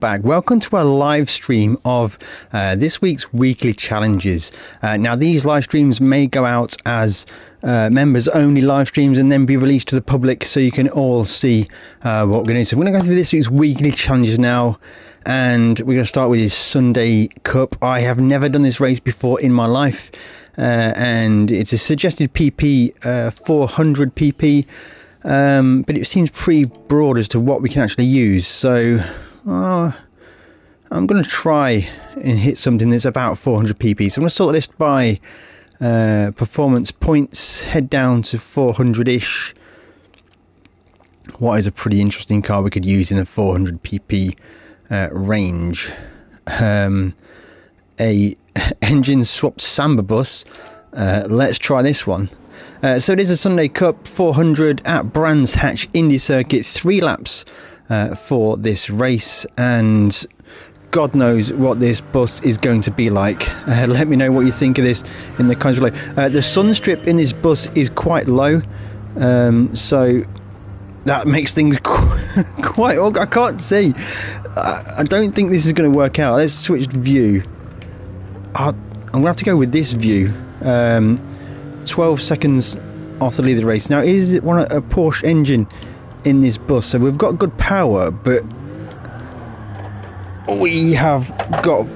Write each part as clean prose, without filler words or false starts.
back. Welcome to a live stream of this week's weekly challenges. Now these live streams may go out as members only live streams and then be released to the public so you can all see what we're going to do. So we're going to go through this week's weekly challenges now, and we're going to start with this Sunday Cup. I have never done this race before in my life, and it's a suggested PP 400 PP, but it seems pretty broad as to what we can actually use. So I'm going to try and hit something that's about 400 pp. So I'm going to sort this by performance points, head down to 400-ish. What is a pretty interesting car we could use in the 400 pp range? A engine swapped Samba bus. Let's try this one. So it is a Sunday Cup 400 at Brands Hatch Indy Circuit, 3 laps for this race, and God knows what this bus is going to be like. Let me know what you think of this in the comments below. The sun strip in this bus is quite low, so that makes things quite I can't see. I don't think this is going to work out. Let's switch view. I'm going to have to go with this view. 12 seconds off the lead of the race. Now, is it a Porsche engine in this bus? So we've got good power, but we have got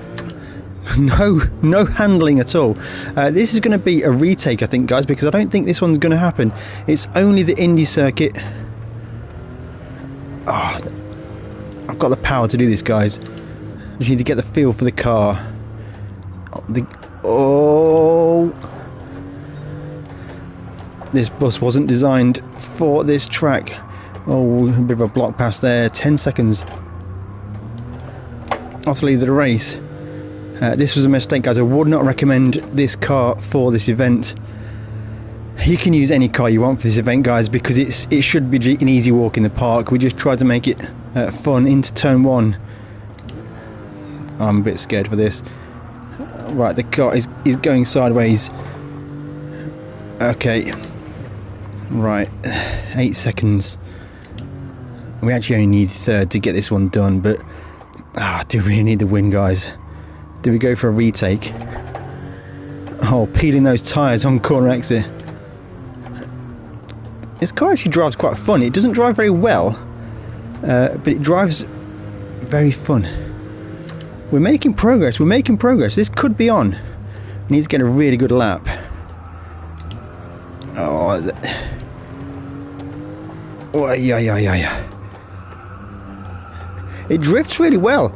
no handling at all. This is going to be a retake, I think, guys, because I don't think this one's going to happen. It's only the Indy circuit. Oh, I've got the power to do this, guys. I just need to get the feel for the car. This bus wasn't designed for this track. Oh, a bit of a block pass there. 10 seconds off the lead of the race. This was a mistake, guys. I would not recommend this car for this event. You can use any car you want for this event, guys, because it should be an easy walk in the park. We just tried to make it fun into turn 1. I'm a bit scared for this. Right, the car is going sideways. Okay. Right, 8 seconds. We actually only need third to get this one done, but do we really need the win, guys? Do we go for a retake? Oh, peeling those tyres on corner exit. This car actually drives quite fun. It doesn't drive very well, but it drives very fun. We're making progress. We're making progress. This could be on. We need to get a really good lap. Yeah. It drifts really well.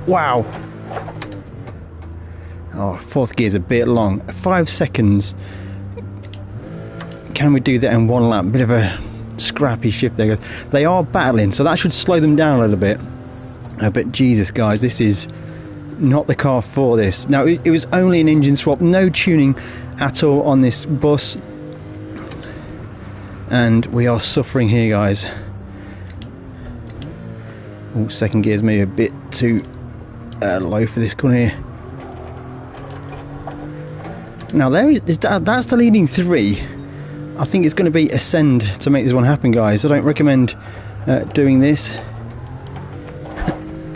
Wow. Oh, fourth gear's a bit long. 5 seconds. Can we do that in 1 lap? Bit of a scrappy shift there, guys. They are battling, so that should slow them down a little bit. But Jesus, guys, this is not the car for this. Now, it was only an engine swap, no tuning at all on this bus, and we are suffering here, guys. Oh, second gear's maybe a bit too low for this corner here. Now that's the leading 3. I think it's going to be ascend to make this one happen, guys. I don't recommend doing this.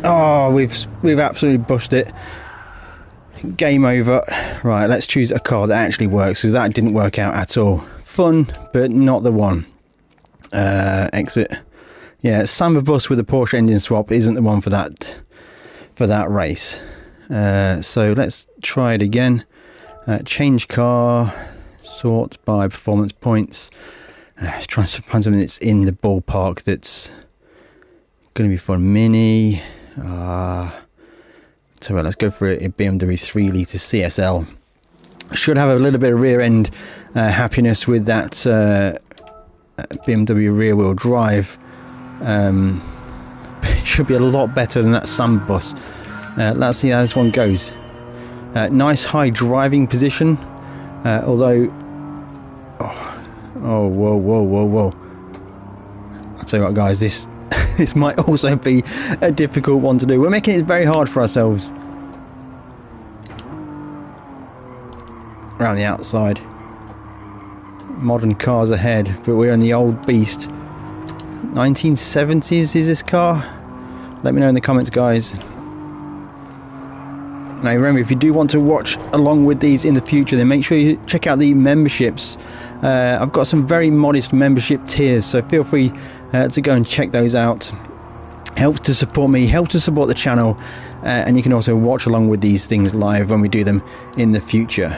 Oh, we've absolutely busted it. Game over. Right, let's choose a car that actually works, because that didn't work out at all. Fun, but not the one. Exit. Yeah, Samba bus with a Porsche engine swap isn't the one for that race. So let's try it again. Change car, sort by performance points. Try to find something that's in the ballpark that's going to be fun. Mini. So let's go for a BMW 3 litre CSL. Should have a little bit of rear end happiness with that BMW rear wheel drive. Should be a lot better than that Samba bus. Let's see how this one goes. Nice high driving position, although whoa. I'll tell you what, guys, this might also be a difficult one to do. We're making it very hard for ourselves. Around the outside. Modern cars ahead, but we're in the old beast. 1970s is this car. Let me know in the comments, guys. Now remember, if you do want to watch along with these in the future, then make sure you check out the memberships. I've got some very modest membership tiers, so feel free to go and check those out. Helps to support me, helps to support the channel, and you can also watch along with these things live when we do them in the future.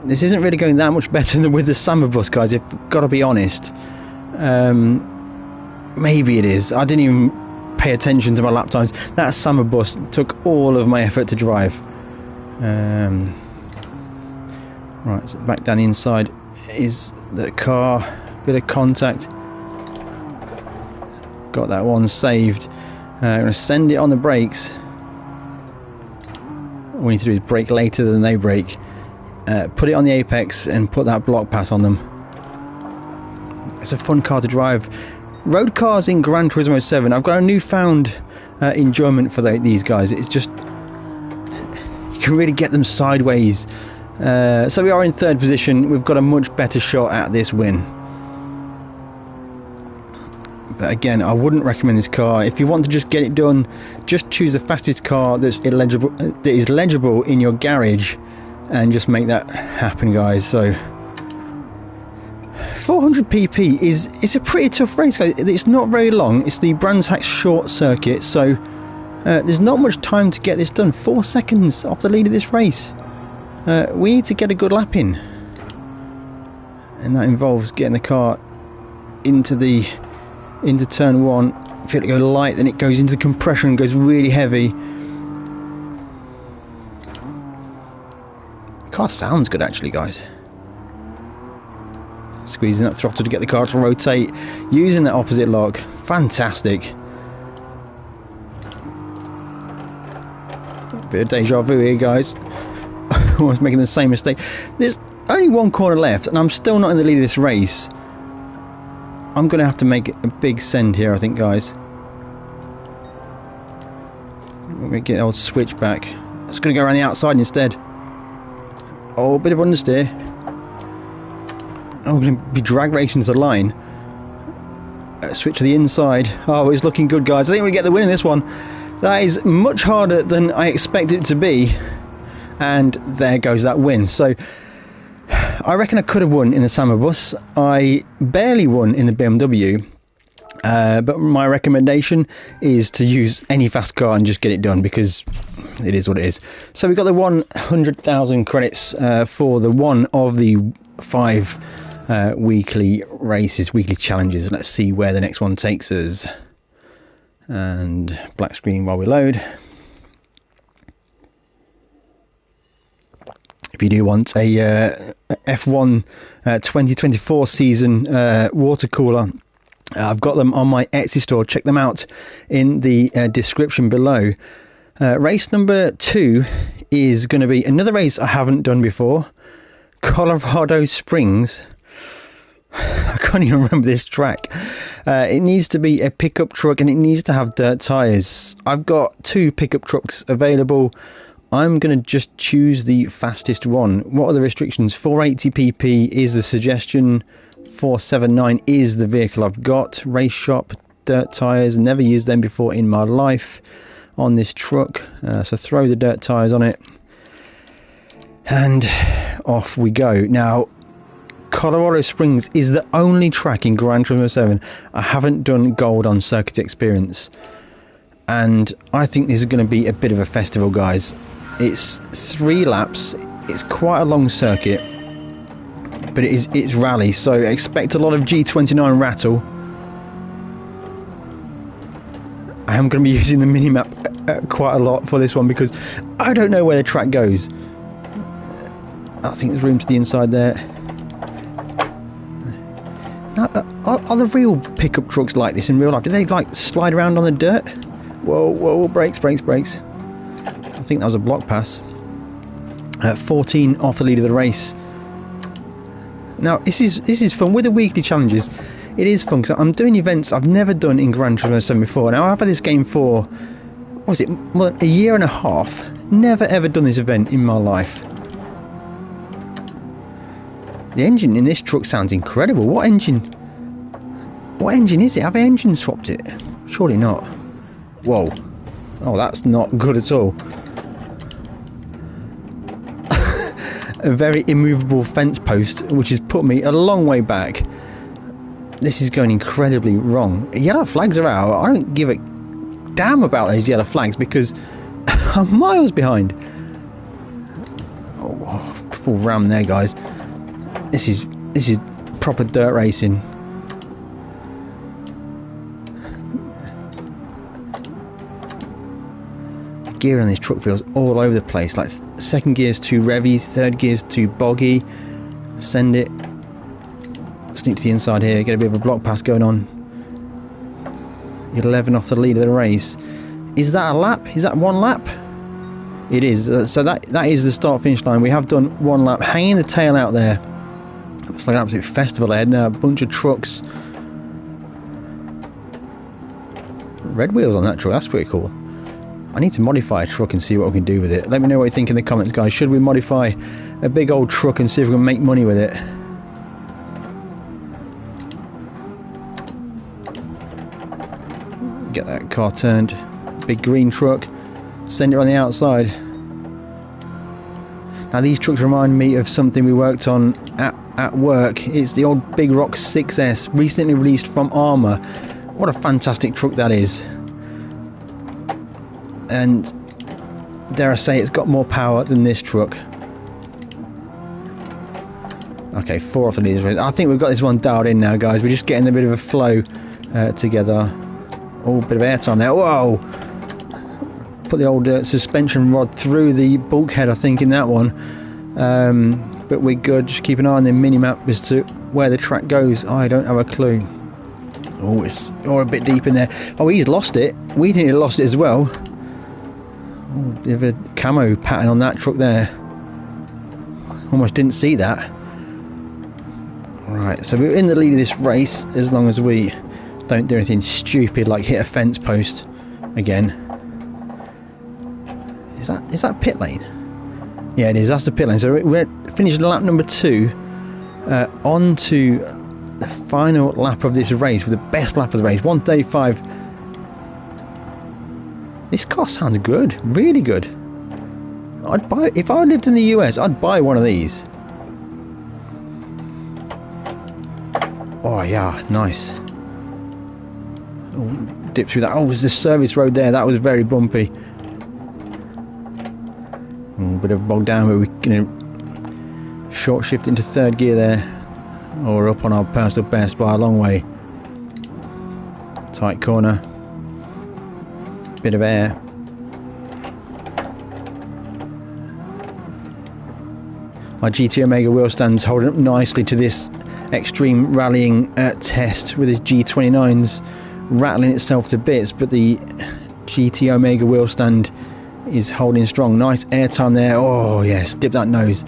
This isn't really going that much better than with the summer bus, guys, if I've got to be honest. Maybe it is. I didn't even pay attention to my lap times. That summer bus took all of my effort to drive. Right, so back down the inside is the car. Bit of contact. Got that one saved. I'm going to send it on the brakes. All we need to do is brake later than they brake. Put it on the apex and put that block pass on them. It's a fun car to drive. Road cars in Gran Turismo 7, I've got a newfound enjoyment for these guys. It's just, you can really get them sideways. So we are in third position. We've got a much better shot at this win. But again, I wouldn't recommend this car. If you want to just get it done, just choose the fastest car that is legible in your garage, and just make that happen, guys. So 400 pp is a pretty tough race, guys. It's not very long. It's the Brands Hatch short circuit, so there's not much time to get this done. 4 seconds off the lead of this race. We need to get a good lap in, and that involves getting the car into turn 1. Feel it go light, then it goes into the compression and goes really heavy. The car sounds good actually, guys. Squeezing that throttle to get the car to rotate, using that opposite lock. Fantastic. Bit of deja vu here, guys. Almost making the same mistake. There's only one corner left and I'm still not in the lead of this race. I'm going to have to make a big send here, I think, guys. I'm going to get the old switch back. It's going to go around the outside instead. Oh, a bit of understeer. Oh, we're going to be drag racing to the line. Switch to the inside. Oh, it's looking good, guys. I think we get the win in this one. That is much harder than I expected it to be. And there goes that win. So I reckon I could have won in the summer bus. I barely won in the BMW. But my recommendation is to use any fast car and just get it done, because it is what it is. So we got the 100,000 credits for the one of the 5 weekly races, weekly challenges. Let's see where the next one takes us. And black screen while we load. If you do want a F1 2024 season water cooler, I've got them on my Etsy store. Check them out in the description below. Race number 2 is going to be another race I haven't done before. Colorado Springs. I can't even remember this track. It needs to be a pickup truck and it needs to have dirt tyres. I've got 2 pickup trucks available. I'm going to just choose the fastest one. What are the restrictions? 480 pp is the suggestion. 479 is the vehicle I've got. Race shop, dirt tyres. Never used them before in my life on this truck. So throw the dirt tyres on it. And off we go. Now, Colorado Springs is the only track in Gran Turismo 7 I haven't done gold on circuit experience. And I think this is going to be a bit of a festival, guys. It's 3 laps. It's quite a long circuit, but it's rally, so expect a lot of G29 rattle. I am going to be using the mini-map quite a lot for this one because I don't know where the track goes. I think there's room to the inside there. Now, are the real pickup trucks like this in real life? Do they like slide around on the dirt? Whoa, whoa, brakes, brakes, brakes. I think that was a block pass. 14 off the lead of the race. Now this is fun with the weekly challenges. It is fun because I'm doing events I've never done in Gran Turismo 7 before. Now I've had this game for, what was it, well, a year and a half. Never ever done this event in my life. The engine in this truck sounds incredible. What engine? What engine is it? Have I engine swapped it? Surely not. Whoa. Oh, that's not good at all. A very immovable fence post, which has put me a long way back. This is going incredibly wrong. Yellow flags are out. I don't give a damn about those yellow flags because I'm miles behind. Oh, full ram there, guys. This is proper dirt racing. Gear on this truck feels all over the place. Like second gear's too revvy, third gear's too boggy. Send it. Sneak to the inside here, get a bit of a block pass going on. 11 off the lead of the race. Is that a lap? Is that one lap? It is. So that is the start finish line. We have done one lap. Hanging the tail out there. Looks like an absolute festival ahead now. A bunch of trucks. Red wheels on that truck. That's pretty cool. I need to modify a truck and see what we can do with it. Let me know what you think in the comments, guys. Should we modify a big old truck and see if we can make money with it? Get that car turned. Big green truck. Send it on the outside. Now these trucks remind me of something we worked on at work. It's the old Big Rock 6S, recently released from Armour. What a fantastic truck that is. And dare I say, it's got more power than this truck. Okay, 4 off the leaders. I think we've got this one dialed in now, guys. We're just getting a bit of a flow together. Oh, bit of airtime there. Whoa! Put the old suspension rod through the bulkhead, I think, in that one. But we're good. Just keep an eye on the mini-map as to where the track goes. I don't have a clue. Oh, it's a bit deep in there. Oh, he's lost it. We nearly lost it as well. Oh, bit of a camo pattern on that truck there. Almost didn't see that. Right, so we're in the lead of this race as long as we don't do anything stupid like hit a fence post again. Is that pit lane? Yeah, it is. That's the pit lane. So we're finishing lap number 2. On to the final lap of this race with the best lap of the race, 1:35. This car sounds good, really good. I'd buy, if I lived in the US, I'd buy one of these. Oh yeah, nice. Oh, dip through that. Oh, it was the service road there. That was very bumpy. A bit of a bog down, but we're going to short shift into third gear there. Oh, we're up on our personal best by a long way. Tight corner. Bit of air. My GT Omega wheel stand's holding up nicely to this extreme rallying test with his G29s rattling itself to bits, but the GT Omega wheel stand is holding strong. Nice airtime there. Oh yes, dip that nose.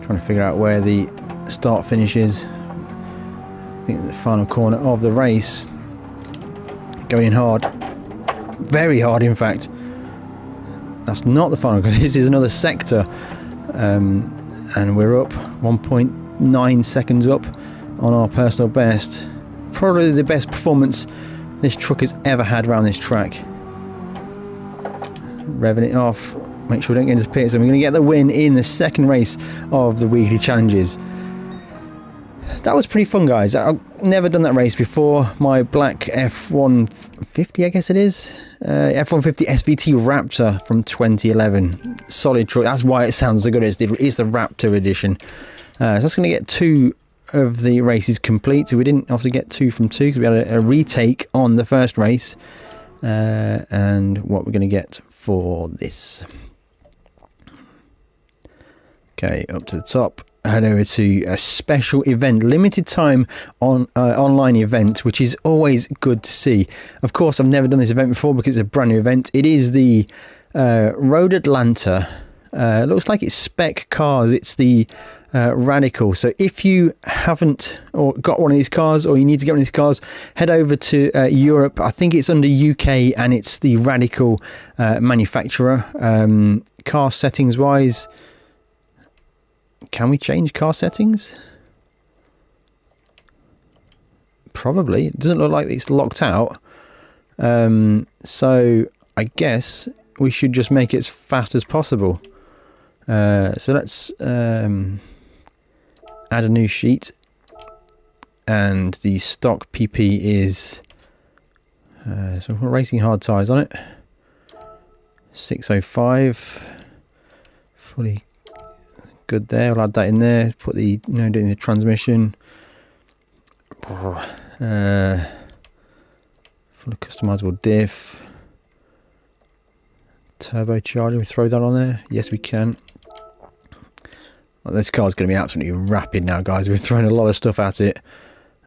Trying to figure out where the start finish is. I think the final corner of the race. Going in hard, very hard in fact. That's not the final because this is another sector, and we're up 1.9 seconds up on our personal best. Probably the best performance this truck has ever had around this track. Revving it off, make sure we don't get into the pits, and we're going to get the win in the second race of the weekly challenges. That was pretty fun, guys. I've never done that race before. My black F150, I guess it is. F150 SVT Raptor from 2011. Solid truck. That's why it sounds so good. It's the Raptor edition. So that's going to get 2 of the races complete. So we didn't have to get 2 from 2 because we had a retake on the first race. And what we're going to get for this. Okay, up to the top. Head over to a special event, limited time on online event, which is always good to see. Of course, I've never done this event before because it's a brand new event. It is the Road Atlanta. Looks like it's Spec cars. It's the Radical. So if you haven't or got one of these cars, or you need to get one of these cars, head over to Europe. I think it's under UK, and it's the Radical manufacturer. Car settings wise, can we change car settings? Probably. It doesn't look like it's locked out. So I guess we should just make it as fast as possible. So let's add a new sheet, and the stock PP is so we're racing hard tyres on it. 605, fully good there. We'll add that in there. Put the doing the transmission. Full of customizable diff. Turbocharger, we throw that on there? Yes, we can. Well, this car's going to be absolutely rapid now, guys. We've thrown a lot of stuff at it.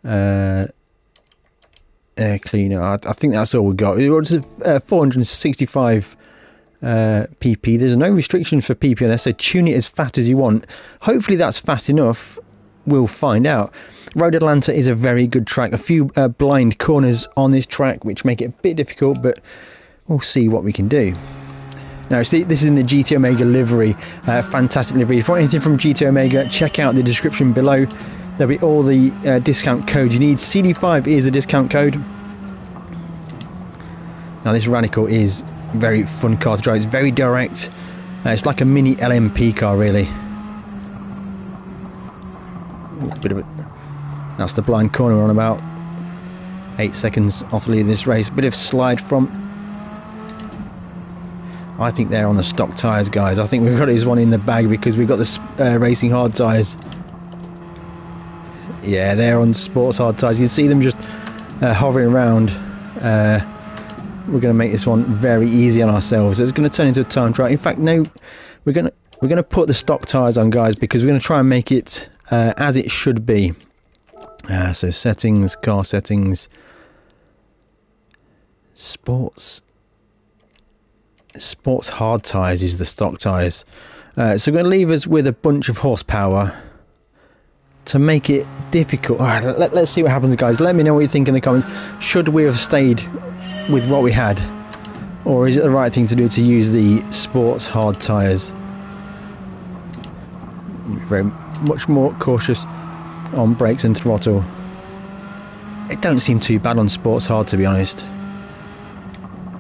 Air cleaner, I think that's all we got. It's 465 PP. There's no restriction for PP on there, so tune it as fast as you want. Hopefully that's fast enough. We'll find out. Road Atlanta is a very good track. A few blind corners on this track, which make it a bit difficult, but we'll see what we can do. Now, this is in the GT Omega livery. Fantastic livery. If you want anything from GT Omega, check out the description below. There'll be all the discount codes you need. CD5 is the discount code. Now, this Radical is a very fun car to drive. It's very direct. It's like a mini LMP car, really. Bit of it. That's the blind corner we're on about. 8 seconds off the lead of this race. Bit of slide from. I think they're on the stock tyres, guys. I think we've got this one in the bag because we've got the racing hard tyres. Yeah, they're on sports hard tyres. You can see them just hovering around. We're going to make this one very easy on ourselves. It's going to turn into a time trial. In fact, no, we're going to put the stock tyres on, guys, because we're going to try and make it as it should be. So settings, car settings, sports hard tyres is the stock tyres. So we're going to leave us with a bunch of horsepower to make it difficult. All right, let's see what happens, guys. Let me know what you think in the comments. Should we have stayed with what we had, or is it the right thing to do to use the sports hard tyres? Very much more cautious on brakes and throttle. It don't seem too bad on sports hard, to be honest.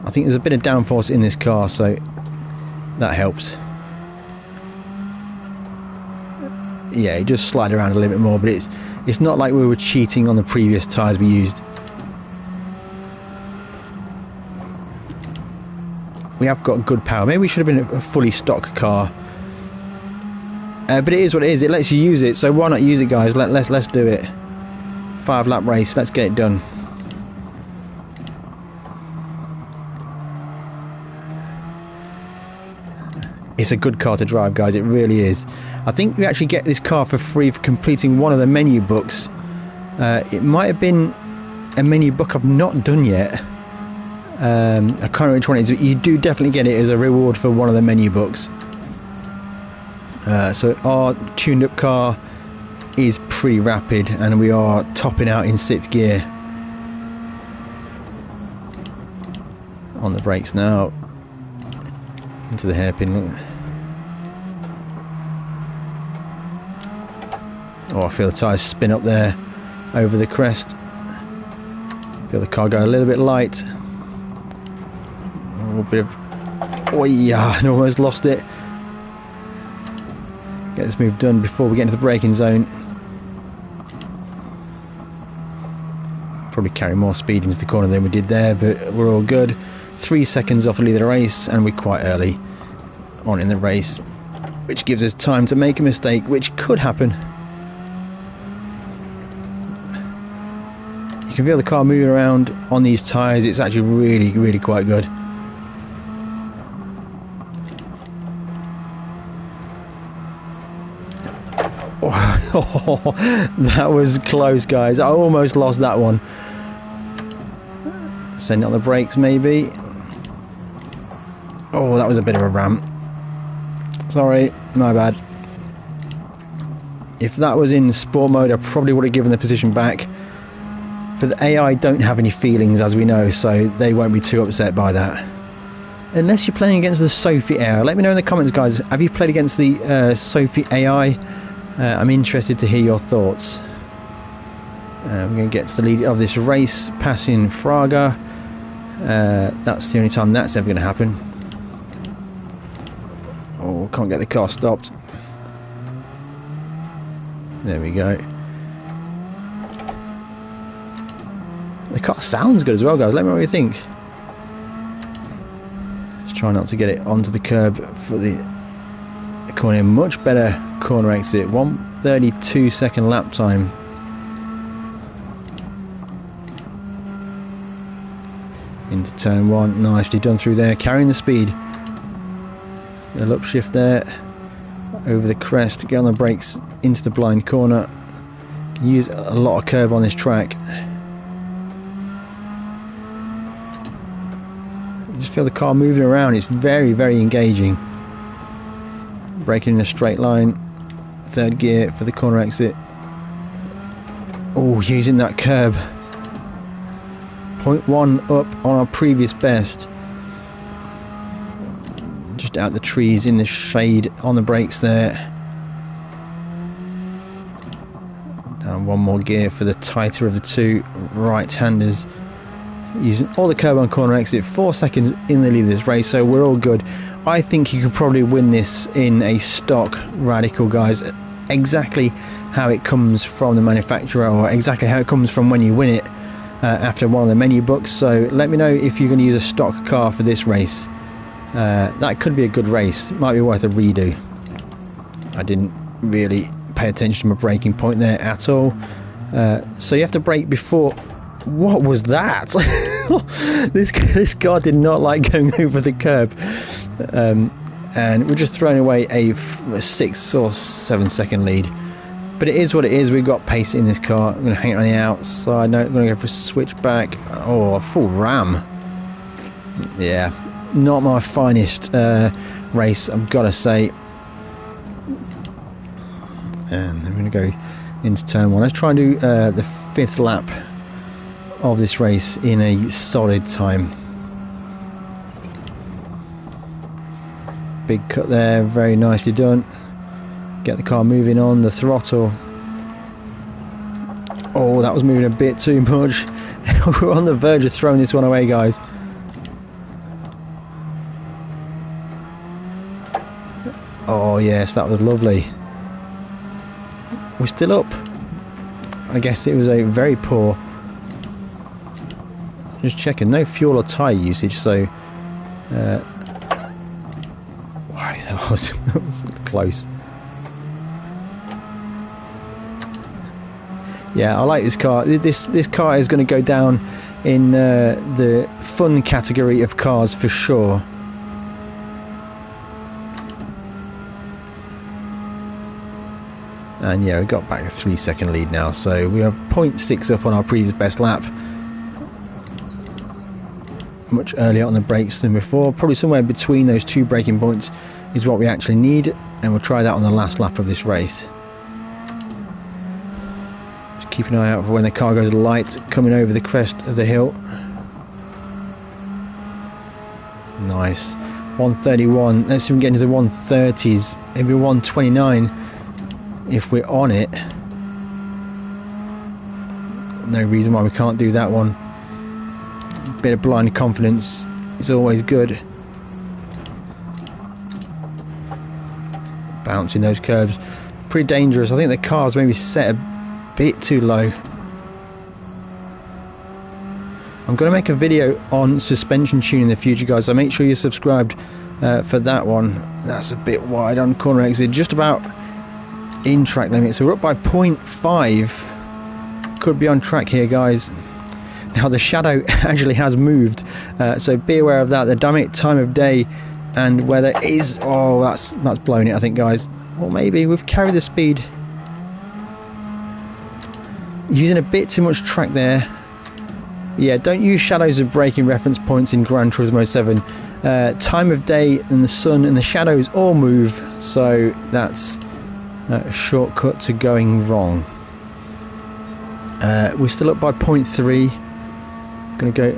I think there's a bit of downforce in this car, so that helps. Yeah, it just slide around a little bit more, but it's not like we were cheating on the previous tyres we used. We have got good power. Maybe we should have been a fully stock car. But it is what it is. It lets you use it, so why not use it, guys? Let's do it. 5-lap race. Let's get it done. It's a good car to drive, guys. It really is. I think we actually get this car for free for completing one of the menu books. It might have been a menu book I've not done yet. I can't remember which one it is, but you do definitely get it as a reward for one of the menu books. So our tuned up car is pretty rapid, and we are topping out in 6th gear. On the brakes now. Into the hairpin. Oh, I feel the tyres spin up there over the crest. Feel the car go a little bit light. A little bit of. Oh yeah, I almost lost it. Get this move done before we get into the braking zone. Probably carry more speed into the corner than we did there, but we're all good. 3 seconds off the lead of the race, and we're quite early on in the race, which gives us time to make a mistake, which could happen. You can feel the car moving around on these tyres. It's actually really quite good. Oh, that was close, guys. I almost lost that one. Send on the brakes, maybe. Oh, that was a bit of a ramp. Sorry, my bad. If that was in sport mode, I probably would have given the position back. But the AI don't have any feelings, as we know, so they won't be too upset by that. Unless you're playing against the Sophie AI. Let me know in the comments, guys. Have you played against the Sophie AI? I'm interested to hear your thoughts. We're going to get to the lead of this race, passing Fraga. That's the only time that's ever going to happen. Oh, can't get the car stopped. There we go. The car sounds good as well, guys. Let me know what you think. Just try not to get it onto the curb for the corner. Much better corner exit. 1:32 lap time. Into turn one. Nicely done through there. Carrying the speed. A little upshift there. Over the crest. Get on the brakes. Into the blind corner. Can use a lot of curb on this track. Just feel the car moving around. It's very, very engaging. Braking in a straight line. Third gear for the corner exit. Oh, using that curb. 0.1 up on our previous best. Just out the trees in the shade on the brakes there. Down one more gear for the tighter of the two right-handers. Using all the curb on corner exit. 4 seconds in the lead of this race, so we're all good. I think you could probably win this in a stock Radical, guys. Exactly how it comes from the manufacturer, or exactly how it comes from when you win it after one of the menu books. So let me know if you're going to use a stock car for this race. That could be a good race. Might be worth a redo. I didn't really pay attention to my braking point there at all. So you have to brake before. What was that? This car did not like going over the curb. And we're just throwing away a 6 or 7 second lead. But it is what it is. We've got pace in this car. I'm going to hang it on the outside. No, I'm going to go for a switchback. Oh, a full ram. Yeah, not my finest race, I've got to say. And I'm going to go into turn one. Let's try and do the 5th lap of this race in a solid time. Big cut there, very nicely done. Get the car moving on the throttle. Oh, that was moving a bit too much. We're on the verge of throwing this one away, guys. Oh yes, that was lovely. We're still up. I guess it was a very poor. Just checking, no fuel or tyre usage, so wow, that was close. Yeah, I like this car. This car is going to go down in the fun category of cars for sure. And yeah, we got back a 3 second lead now, so we are 0.6 up on our previous best lap. Much earlier on the brakes than before. Probably somewhere between those two braking points is what we actually need, and we'll try that on the last lap of this race. Just keep an eye out for when the car goes light coming over the crest of the hill. Nice. 131. Let's see if we can get into the 130s, maybe 129 if we're on it. No reason why we can't do that one. Bit of blind confidence is always good. Bouncing those curves, pretty dangerous. I think the car's maybe set a bit too low. I'm going to make a video on suspension tuning in the future, guys, so make sure you're subscribed for that one. That's a bit wide on corner exit, just about in track limit, so we're up by 0.5. Could be on track here, guys. Now the shadow actually has moved, so be aware of that. The dynamic time of day and weather is, oh, that's blown it, I think, guys. Well, maybe we've carried the speed, using a bit too much track there. Yeah, don't use shadows as braking reference points in Gran Turismo 7. Time of day and the sun and the shadows all move, so that's a shortcut to going wrong. We're still up by 0.3. Going to go a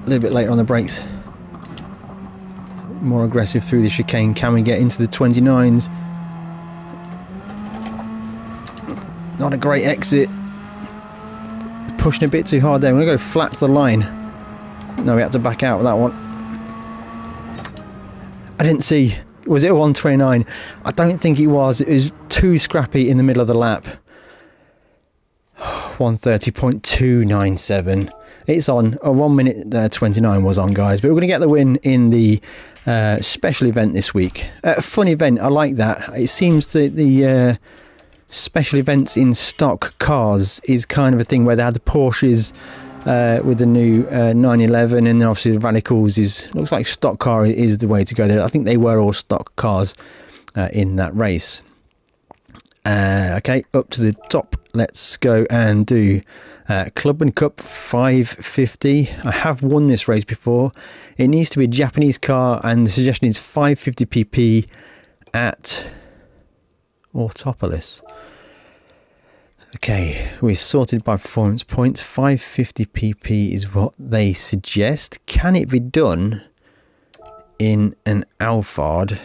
little bit later on the brakes, more aggressive through the chicane. Can we get into the 29s? Not a great exit. pushing a bit too hard there. I'm going to go flat to the line. No, we had to back out with that one. I didn't see. Was it a 129? I don't think it was. It was too scrappy in the middle of the lap. 130.297. It's on. A 1 minute 29 was on, guys. But we're going to get the win in the special event this week. A fun event. I like that. It seems that the special events in stock cars is kind of a thing where they had the Porsches with the new 911, and obviously the Radicals looks like stock car is the way to go there. I think they were all stock cars in that race. Okay, up to the top. Let's go and do Clubman Cup 550. I have won this race before. It needs to be a Japanese car, and the suggestion is 550 pp at Autopolis. Okay, we're sorted by performance points. 550 pp is what they suggest. Can it be done in an Alphard?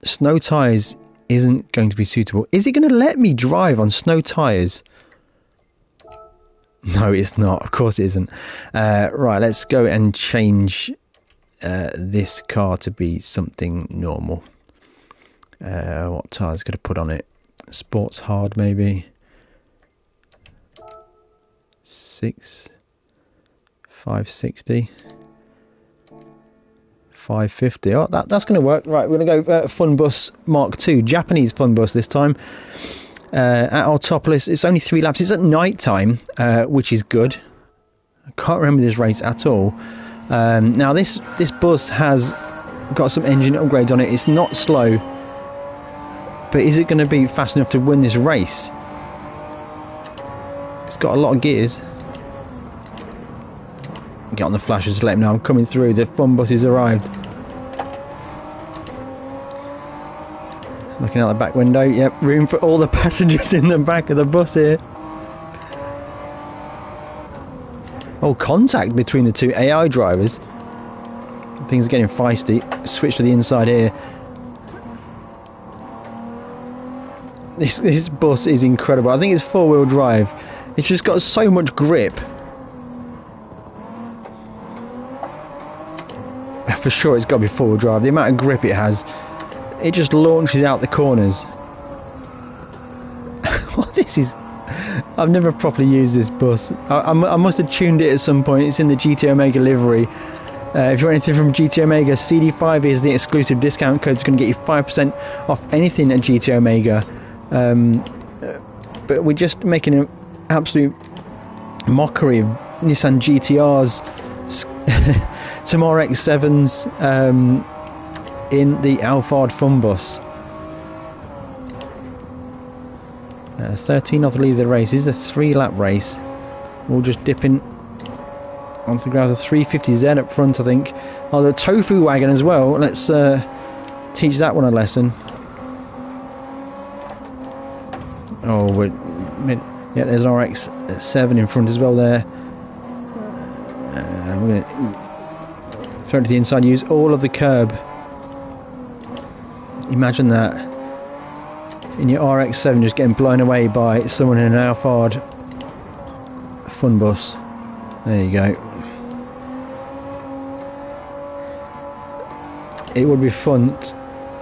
Snow tyres isn't going to be suitable. Is it going to let me drive on snow tyres? No, it's not. Of course it isn't. Right, let's go and change this car to be something normal. What tyres going to put on it? Sports hard, maybe. 560. 550. Oh, that's going to work. Right, we're going to go Fun Bus Mark II, Japanese Fun Bus this time. At Autopolis, it's only 3 laps. It's at night time, which is good. I can't remember this race at all. Now this bus has got some engine upgrades on it. It's not slow, but is it going to be fast enough to win this race? It's got a lot of gears. Get on the flashes to let them know I'm coming through. The fun bus has arrived. Looking out the back window. Yep, room for all the passengers in the back of the bus here. Oh, contact between the two AI drivers. Things are getting feisty. Switch to the inside here. This bus is incredible. I think it's 4-wheel drive. It's just got so much grip. For sure it's got to be 4-wheel drive. The amount of grip it has, it just launches out the corners. Well, this is... I've never properly used this bus. I must have tuned it at some point. It's in the GT Omega livery. If you want anything from GT Omega, CD5 is the exclusive discount code. It's going to get you 5% off anything at GT Omega. But we're just making an absolute mockery of Nissan GTRs, some RX-7s in the Alphard Fun Bus. 13 off the lead of the race. This is a 3-lap race. We'll just dip in onto the ground. A 350Z up front, I think. Oh, the tofu wagon as well. Let's teach that one a lesson. Oh, yeah, there's an RX-7 in front as well there. We're going to throw it to the inside, use all of the curb. Imagine that. In your RX-7 just getting blown away by someone in an Alphard Fun Bus. There you go. It would be fun.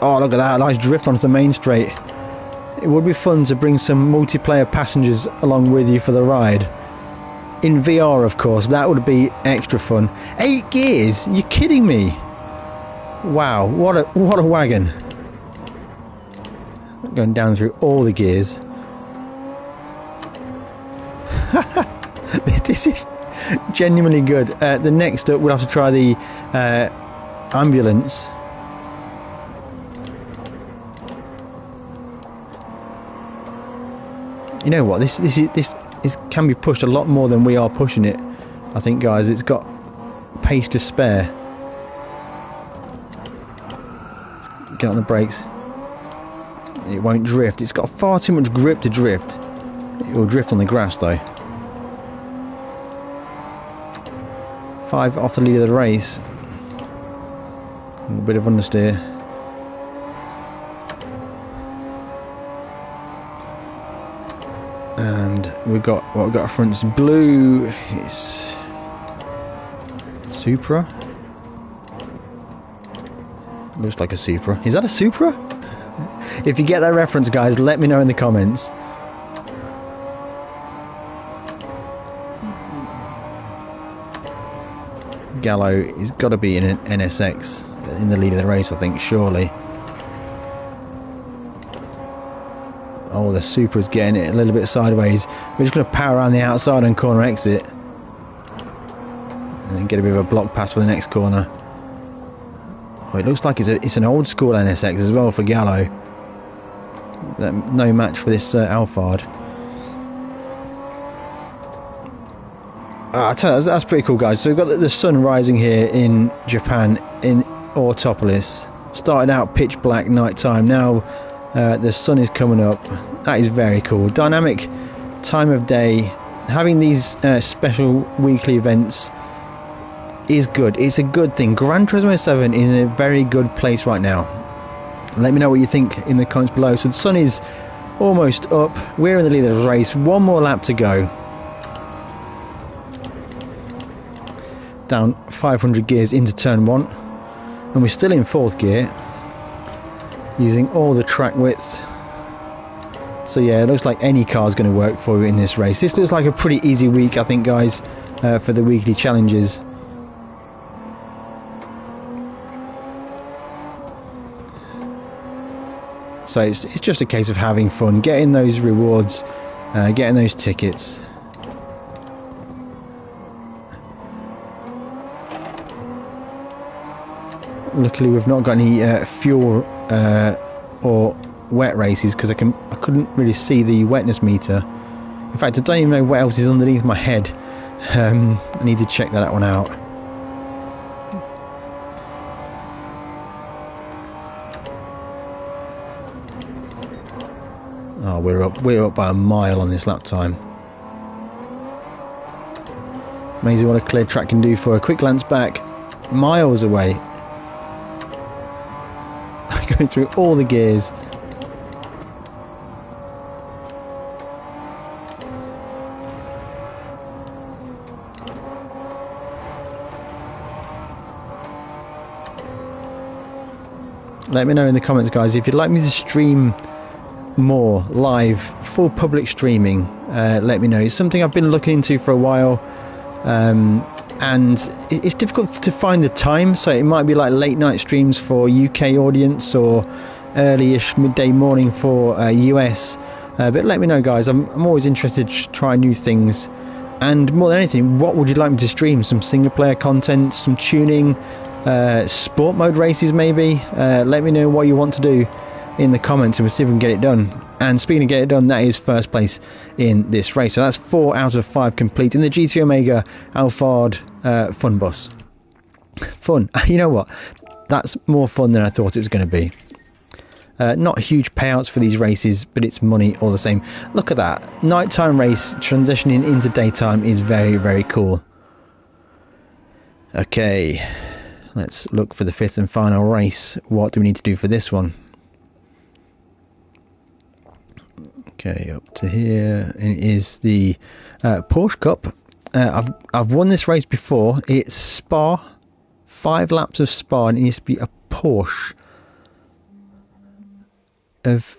Oh, look at that. Nice drift onto the main straight. It would be fun to bring some multiplayer passengers along with you for the ride. In VR, of course. That would be extra fun. 8 gears? You're kidding me. Wow, what a wagon. Going down through all the gears. This is genuinely good. The next up, we'll have to try the ambulance. You know what? This can be pushed a lot more than we are pushing it. I think, guys, it's got pace to spare. Get on the brakes. It won't drift. It's got far too much grip to drift. It will drift on the grass though. 5 off the lead of the race. A little bit of understeer. And we've got what we've got up front is blue. It's Supra. Looks like a Supra. Is that a Supra? If you get that reference, guys, let me know in the comments. Gallo has got to be in an NSX in the lead of the race, I think, surely. Oh, the Supra's getting it a little bit sideways. We're just going to power around the outside and corner exit. And then get a bit of a block pass for the next corner. Oh, it looks like it's an old school NSX as well for Gallo. No match for this Alphard. I tell you, that's pretty cool, guys. So we've got the sun rising here in Japan, in Autopolis. Started out pitch black night time. Now the sun is coming up. That is very cool. Dynamic time of day. Having these special weekly events is good. It's a good thing. Gran Turismo 7 is in a very good place right now. Let me know what you think in the comments below. So the sun is almost up. We're in the lead of the race. One more lap to go. Down 500 gears into turn 1. And we're still in 4th gear. Using all the track width. So yeah, it looks like any car is going to work for you in this race. This looks like a pretty easy week, I think, guys, for the weekly challenges. So it's just a case of having fun, getting those rewards, getting those tickets. Luckily, we've not got any fuel or wet races because I couldn't really see the wetness meter. In fact, I don't even know what else is underneath my head. I need to check that one out. Oh, we're up by a mile on this lap time. Amazing what a clear track can do for a quick glance back. Miles away. Going through all the gears. Let me know in the comments, guys, if you'd like me to stream more live, full public streaming. Let me know. It's something I've been looking into for a while, and it's difficult to find the time, so it might be like late night streams for UK audience or early-ish midday morning for US, but let me know, guys. I'm always interested to try new things, and more than anything, what would you like me to stream? Some single player content, some tuning, sport mode races maybe. Let me know what you want to do in the comments and we'll see if we can get it done. And speaking of get it done, that is first place in this race, so that's 4 out of 5 complete in the GT Omega Alphard fun bus. Fun. You know what, that's more fun than I thought it was going to be. Not huge payouts for these races, but it's money all the same. Look at that, nighttime race transitioning into daytime is very, very cool. Okay, let's look for the 5th and final race. What do we need to do for this one? Okay, up to here, and it is the Porsche Cup. I've won this race before. It's Spa, 5 laps of Spa, and it needs to be a Porsche of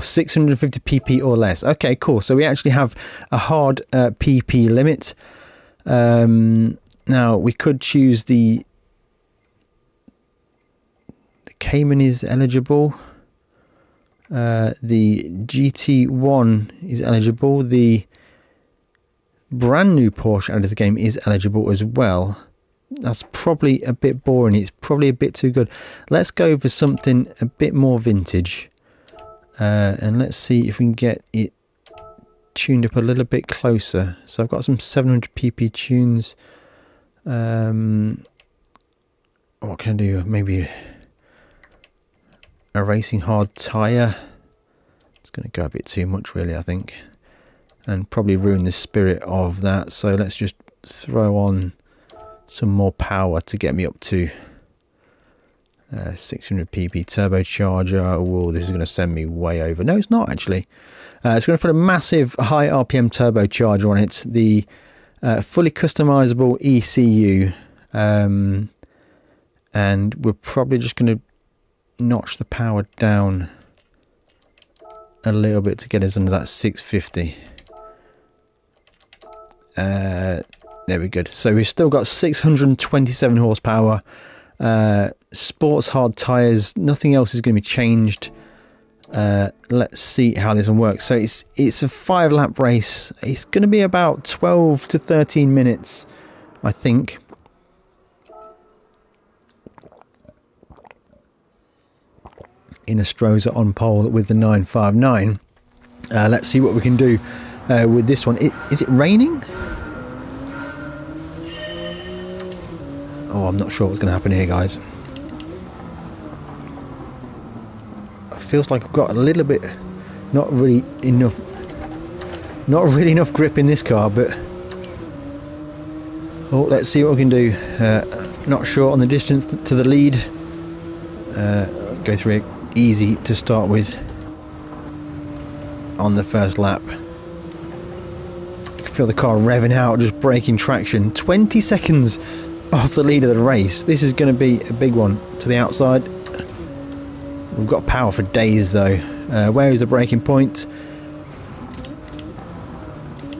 650 pp or less. Okay, cool. So we actually have a hard pp limit. Now we could choose the Cayman is eligible. The GT1 is eligible. The brand new Porsche out of the game is eligible as well. That's probably a bit boring. It's probably a bit too good. Let's go for something a bit more vintage. And let's see if we can get it tuned up a little bit closer. So I've got some 700 pp tunes. What can I do? Maybe a racing hard tyre. It's going to go a bit too much, really, I think, and probably ruin the spirit of that. So let's just throw on some more power to get me up to 600 pp turbocharger. Oh, this is going to send me way over. No, it's not actually. It's going to put a massive high RPM turbocharger on it. The fully customizable ECU. And we're probably just going to notch the power down a little bit to get us under that 650. There we go. So we've still got 627 horsepower, sports hard tyres, nothing else is going to be changed. Let's see how this one works. So it's a 5-lap race. It's going to be about 12 to 13 minutes, I think. Inostroza on pole with the 959. Let's see what we can do with this one. Is it raining? Oh, I'm not sure what's going to happen here, guys. It feels like I've got a little bit, not really enough grip in this car, but oh, let's see what we can do. Not sure on the distance to the lead. Go through it easy to start with on the first lap. I can feel the car revving out, just braking traction. 20 seconds off the lead of the race. This is going to be a big one. To the outside. We've got power for days though. Where is the braking point?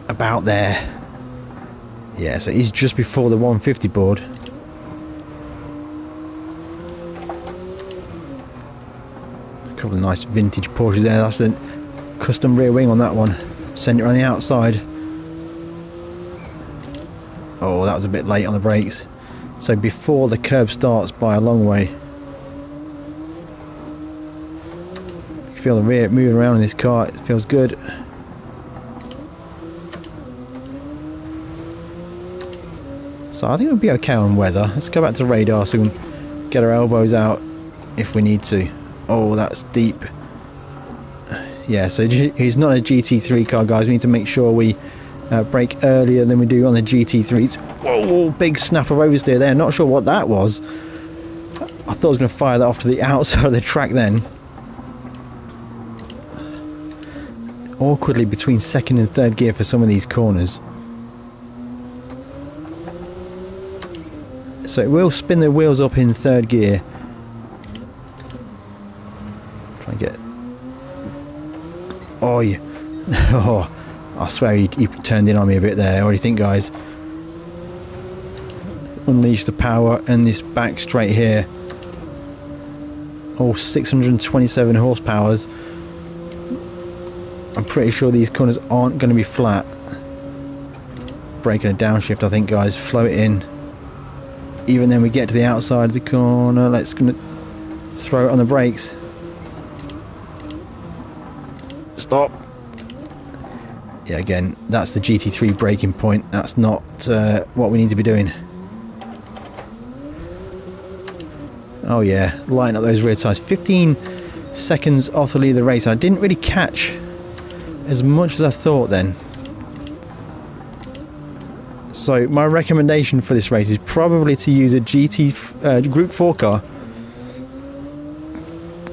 About there. Yeah, so it's just before the 150 board. A couple of nice vintage Porsches there. That's a custom rear wing on that one. Centre on the outside. Oh, that was a bit late on the brakes. So before the curb starts by a long way. You can feel the rear moving around in this car. It feels good. So I think we'll be okay on weather. Let's go back to radar so we can get our elbows out if we need to. Oh, that's deep. Yeah, so it's not a GT3 car, guys. We need to make sure we brake earlier than we do on the GT3s. Whoa, big snap of oversteer there. Not sure what that was. I thought I was going to fire that off to the outside of the track then. Awkwardly between second and third gear for some of these corners. So it will spin the wheels up in third gear. Try and get... Oh, yeah. Oh, I swear he turned in on me a bit there. What do you think, guys? Unleash the power and this back straight here. Oh, 627 horsepowers. I'm pretty sure these corners aren't going to be flat. Braking a downshift, I think, guys. Flow it in. Even then we get to the outside of the corner. Let's gonna throw it on the brakes. Stop. Yeah, again, that's the GT3 braking point. That's not what we need to be doing. Oh yeah, lighten up those rear tyres. 15 seconds off the lead of the race. I didn't really catch as much as I thought then. So my recommendation for this race is probably to use a GT Group 4 car.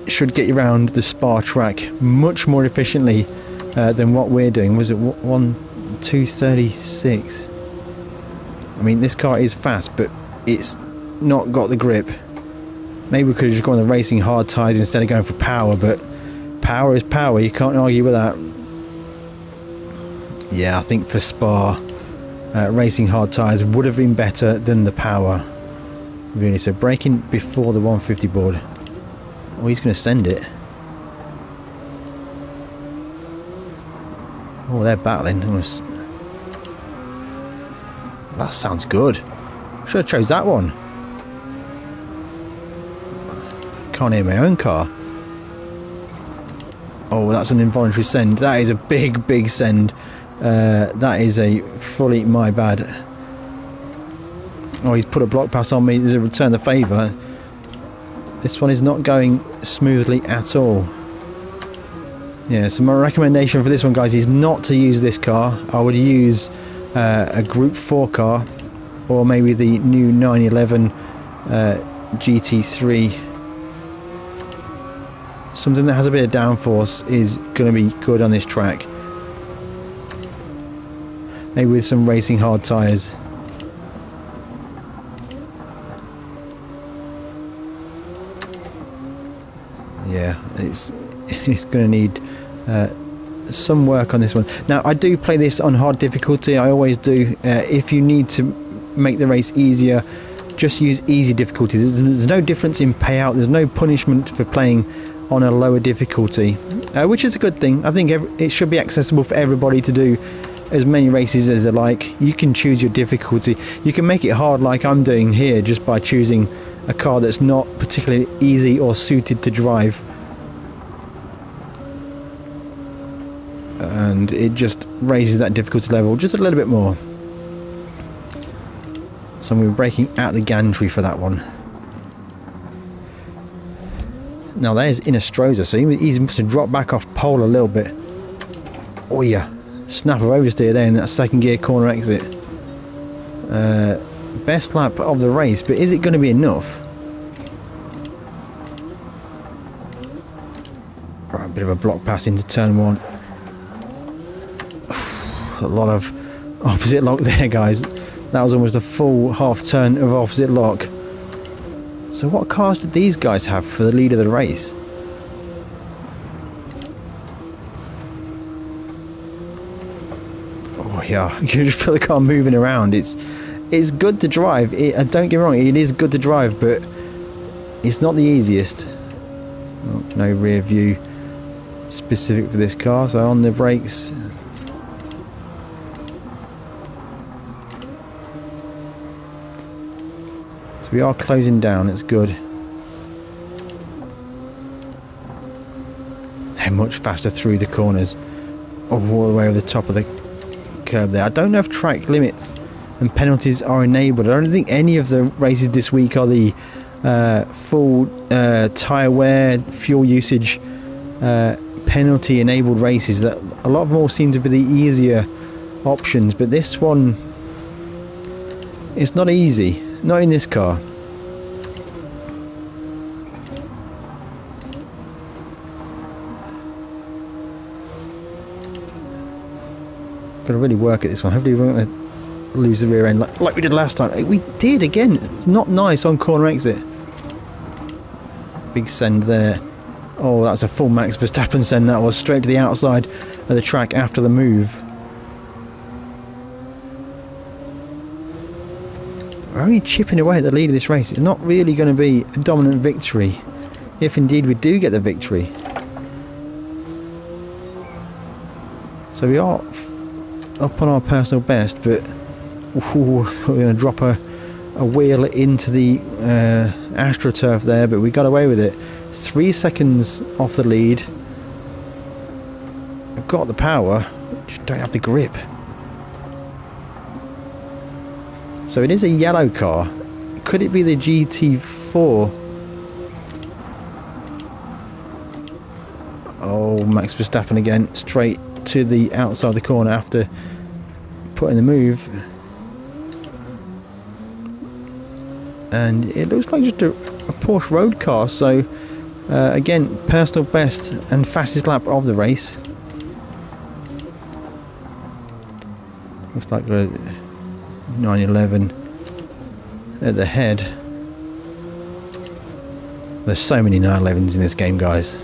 It should get you around the Spa track much more efficiently than what we're doing. Was it 236? I mean, this car is fast, but it's not got the grip. Maybe we could have just gone the racing hard tyres instead of going for power, but power is power. You can't argue with that. Yeah, I think for Spa, racing hard tyres would have been better than the power. Really, so braking before the 150 board. Oh, he's going to send it. Oh, they're battling. That sounds good. Should have chose that one. Can't hear my own car. Oh, that's an involuntary send. That is a big send. That is a fully my bad. Oh, he's put a block pass on me. There's a return the favour. This one is not going smoothly at all. Yeah, so my recommendation for this one, guys, is not to use this car. I would use a Group 4 car, or maybe the new 911 GT3 something that has a bit of downforce is going to be good on this track. Maybe with some racing hard tyres. Yeah, it's going to need some work on this one. Now, I do play this on hard difficulty. I always do. If you need to make the race easier, just use easy difficulty. There's no difference in payout. There's no punishment for playing on a lower difficulty, which is a good thing. I think it should be accessible for everybody to do as many races as they like. You can choose your difficulty. You can make it hard like I'm doing here just by choosing a car that's not particularly easy or suited to drive, and it just raises that difficulty level just a little bit more. So I'm going to be braking at the gantry for that one. Now there's Inostroza, so he must have dropped back off pole a little bit. Oh yeah, snap of oversteer there in that second gear corner exit. Best lap of the race, but is it going to be enough? Right, a bit of a block pass into turn one. A lot of opposite lock there, guys. That was almost a full half turn of opposite lock. So what cars did these guys have for the lead of the race? Oh yeah, you can just feel the car moving around. It's good to drive. Don't get me wrong, it is good to drive, but it's not the easiest. Oh, no rear view specific for this car, so on the brakes. So we are closing down, it's good. They're much faster through the corners. All the way over the top of the curb there. I don't know if track limits and penalties are enabled. I don't think any of the races this week are the full tyre wear, fuel usage penalty enabled races. That a lot of them all seem to be the easier options, but this one, it's not easy. Not in this car. Got to really work at this one. Hopefully we won't lose the rear end like we did last time. We did again. It's not nice on corner exit. Big send there. Oh, that's a full Max Verstappen send. That was straight to the outside of the track after the move. We're only chipping away at the lead of this race. It's not really going to be a dominant victory, if indeed we do get the victory. So we are up on our personal best, but we're going to drop a wheel into the AstroTurf there, but we got away with it. 3 seconds off the lead. I've got the power, just don't have the grip. So it is a yellow car. Could it be the GT4? Oh, Max Verstappen again, straight to the outside of the corner after putting the move. And it looks like just a Porsche road car, so again, personal best and fastest lap of the race. Looks like we're 911 at the head. There's so many 911s in this game, guys.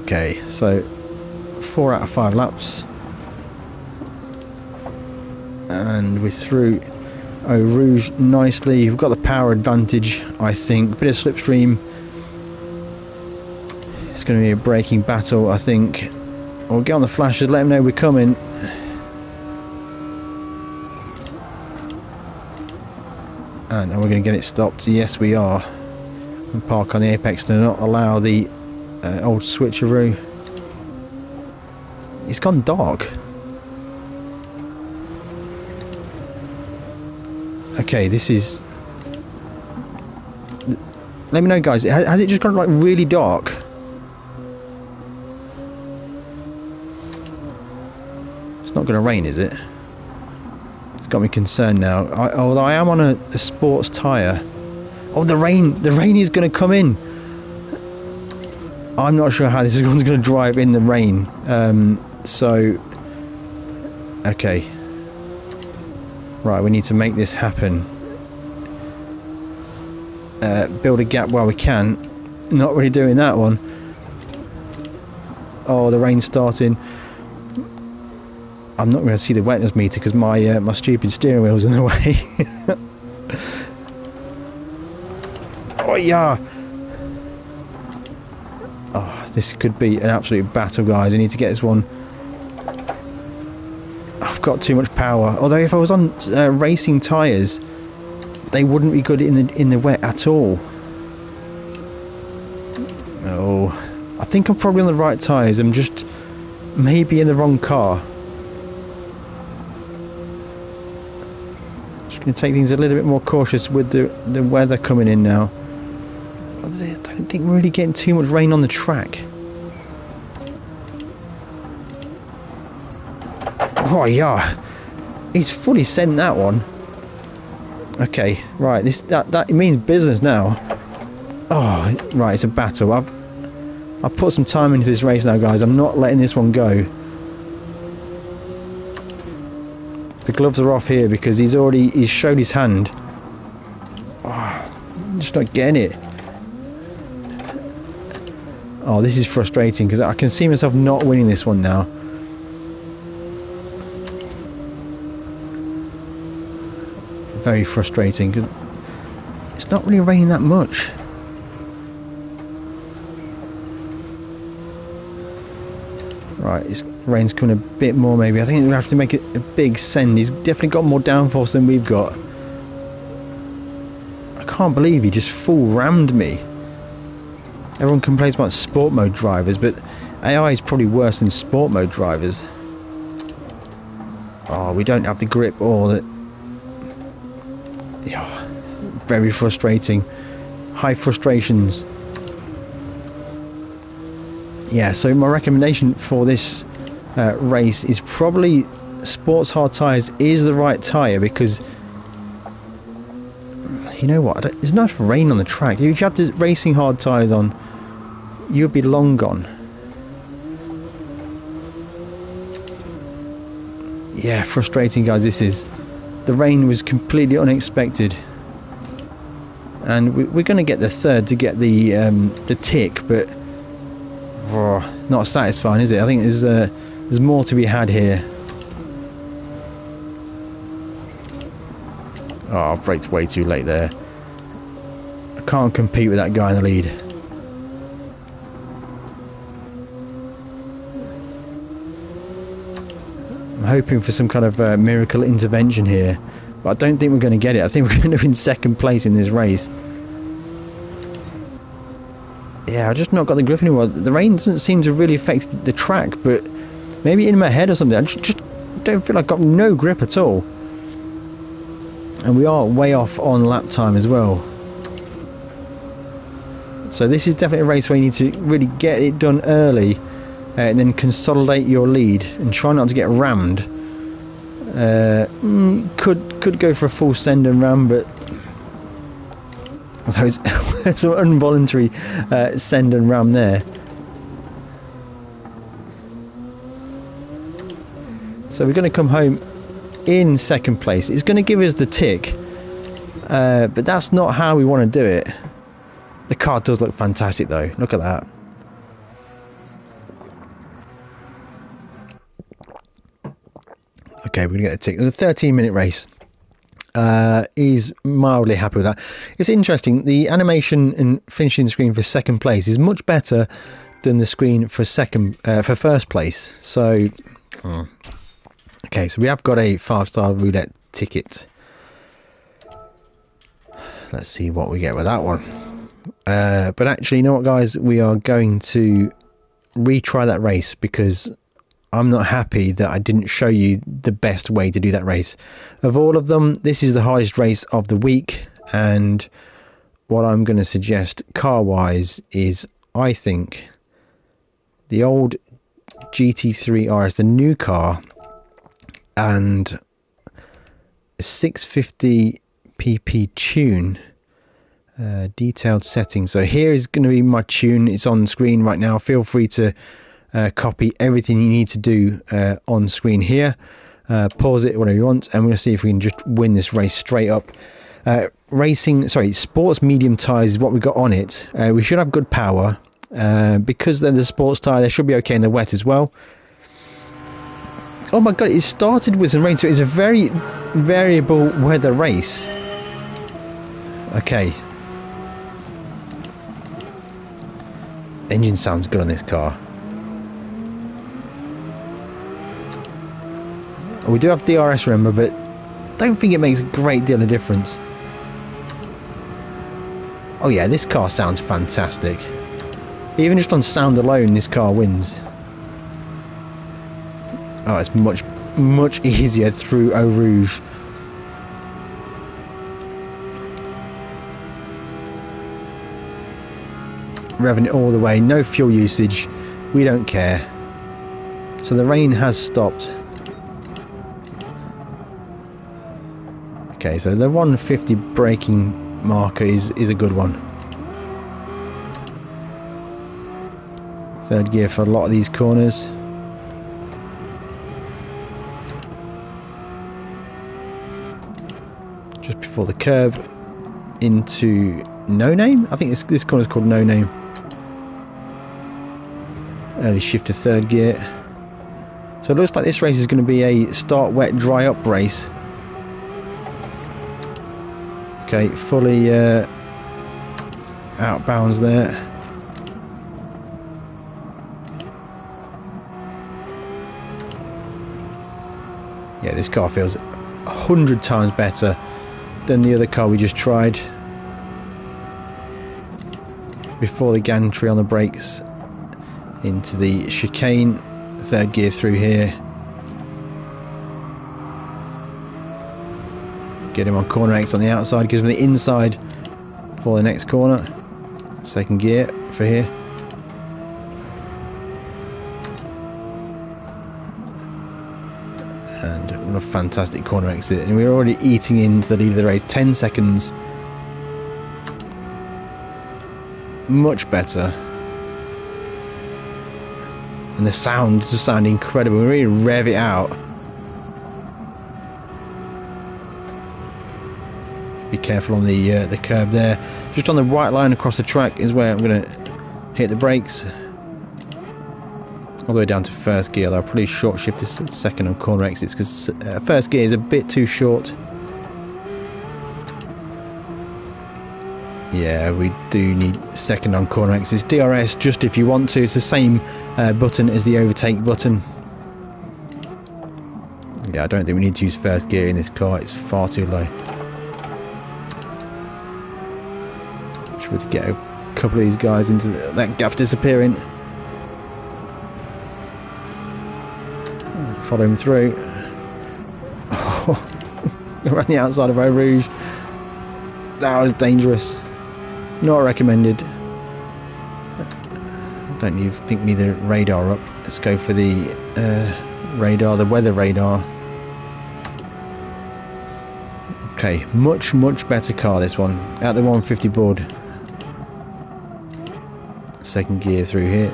Okay, so 4 out of 5 laps, and we're through Eau Rouge nicely. We've got the power advantage, I think. Bit of slipstream. It's going to be a braking battle, I think. We'll get on the flashes, let them know we're coming. And are we going to get it stopped? Yes, we are. And park on the apex to not allow the old switcheroo. It's gone dark. Okay, this is... Let me know, guys. Has it just gone like really dark? It's not going to rain, is it? It's got me concerned now. Although I am on a sports tyre. Oh, the rain is going to come in. I'm not sure how this one's going to drive in the rain. So, okay. Right, we need to make this happen. Build a gap while we can. Not really doing that one. Oh, the rain's starting. I'm not going to see the wetness meter because my my stupid steering wheel's in the way. Oh yeah. Oh, this could be an absolute battle, guys. I need to get this one. I've got too much power. Although if I was on racing tyres, they wouldn't be good in the wet at all. Oh, I think I'm probably on the right tyres. I'm just maybe in the wrong car. Just going to take things a little bit more cautious with the weather coming in now. I don't think we're really getting too much rain on the track. Oh yeah, he's fully sent that one. Okay, right. That means business now. Oh, right. It's a battle. I've put some time into this race now, guys. I'm not letting this one go. The gloves are off here because he's showed his hand. Oh, I'm just not getting it. Oh, this is frustrating because I can see myself not winning this one now. Very frustrating because it's not really raining that much. Right, rain's coming a bit more maybe. I think we have to make it a big send. He's definitely got more downforce than we've got. I can't believe he just full rammed me. Everyone complains about sport mode drivers, but AI is probably worse than sport mode drivers. Oh, we don't have the grip or the... Yeah, very frustrating. High frustrations. Yeah, so my recommendation for this race is probably sports hard tyres is the right tyre because... You know what? There's not rain on the track. If you had the racing hard tyres on, you'd be long gone. Yeah, frustrating, guys. This is. The rain was completely unexpected, and we're going to get the third to get the tick, but not satisfying, is it? I think there's more to be had here. Oh, I braked way too late there. I can't compete with that guy in the lead. I'm hoping for some kind of miracle intervention here, but I don't think we're going to get it. I think we're going to be in second place in this race. Yeah, I've just not got the grip anymore. The rain doesn't seem to really affect the track, but maybe in my head or something. I just don't feel like I've got no grip at all. And we are way off on lap time as well. So this is definitely a race where you need to really get it done early and then consolidate your lead and try not to get rammed. Could go for a full send and ram, but those sort of involuntary send and ram there. So we're going to come home in second place. It's going to give us the tick, but that's not how we want to do it. The car does look fantastic though. Look at that. Okay, we're going to get a tick. The 13-minute race. Is mildly happy with that. It's interesting. The animation and finishing screen for second place is much better than the screen for for first place. So, okay, so we have got a 5-star roulette ticket. Let's see what we get with that one. But actually, you know what, guys? We are going to retry that race because I'm not happy that I didn't show you the best way to do that race. Of all of them, this is the hardest race of the week, and what I'm going to suggest car-wise is, I think, the old GT3 RS, the new car, and a 650 pp tune Detailed settings. So here is going to be my tune. It's on screen right now. Feel free to copy everything you need to do on screen here. Pause it, whatever you want, and we're going to see if we can just win this race straight up. Sports medium tyres is what we got on it. We should have good power. Because they're the sports tyre, they should be okay in the wet as well. Oh my god, it started with some rain, so it's a very variable weather race. Okay. Engine sounds good on this car. We do have DRS, remember, but don't think it makes a great deal of difference. Oh yeah, this car sounds fantastic. Even just on sound alone, this car wins. Oh, it's much easier through Eau Rouge. Revving it all the way, no fuel usage, we don't care. So the rain has stopped. Okay, so the 150 braking marker is a good one. Third gear for a lot of these corners. Just before the curb into No Name. I think this corner is called No Name. Early shift to third gear. So it looks like this race is going to be a start wet, dry up race. Okay, fully outbounds there. Yeah, this car feels 100 times better than the other car we just tried. Before the gantry on the brakes into the chicane, third gear through here. Get him on corner X on the outside, gives him the inside for the next corner. Second gear for here. And what a fantastic corner exit. And we're already eating into the lead of the race. 10 seconds. Much better. And the sounds just sound incredible. We really rev it out. Be careful on the curb there. Just on the white line across the track is where I'm going to hit the brakes. All the way down to first gear. I'll probably short shift to second on corner exits because first gear is a bit too short. Yeah, we do need second on corner exits. DRS just if you want to. It's the same button as the overtake button. Yeah, I don't think we need to use first gear in this car. It's far too low. Should we get a couple of these guys into that gap disappearing. Follow him through. Oh, around the outside of Eau Rouge. That was dangerous. Not recommended. Don't you think need the radar up? Let's go for the radar, the weather radar. Okay, much better car this one. At the 150 board. Second gear through here.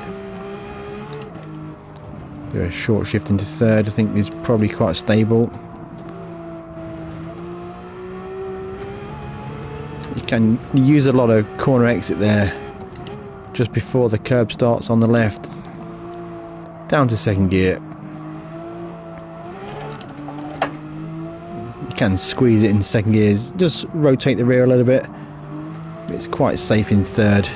Do a short shift into third. I think is probably quite stable. You can use a lot of corner exit there just before the curb starts on the left. Down to second gear. You can squeeze it in second gears. Just rotate the rear a little bit. It's quite safe in third.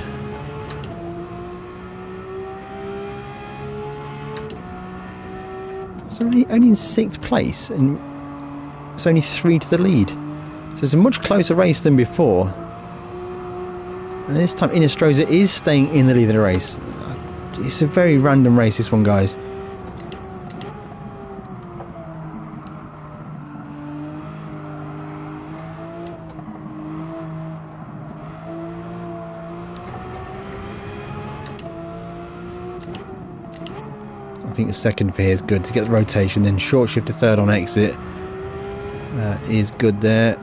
It's only in 6th place and it's only 3 to the lead. So it's a much closer race than before. And this time Inestrosa is staying in the lead of the race. It's a very random race, this one, guys. I think the second for here is good to get the rotation, then short shift to third on exit is good there.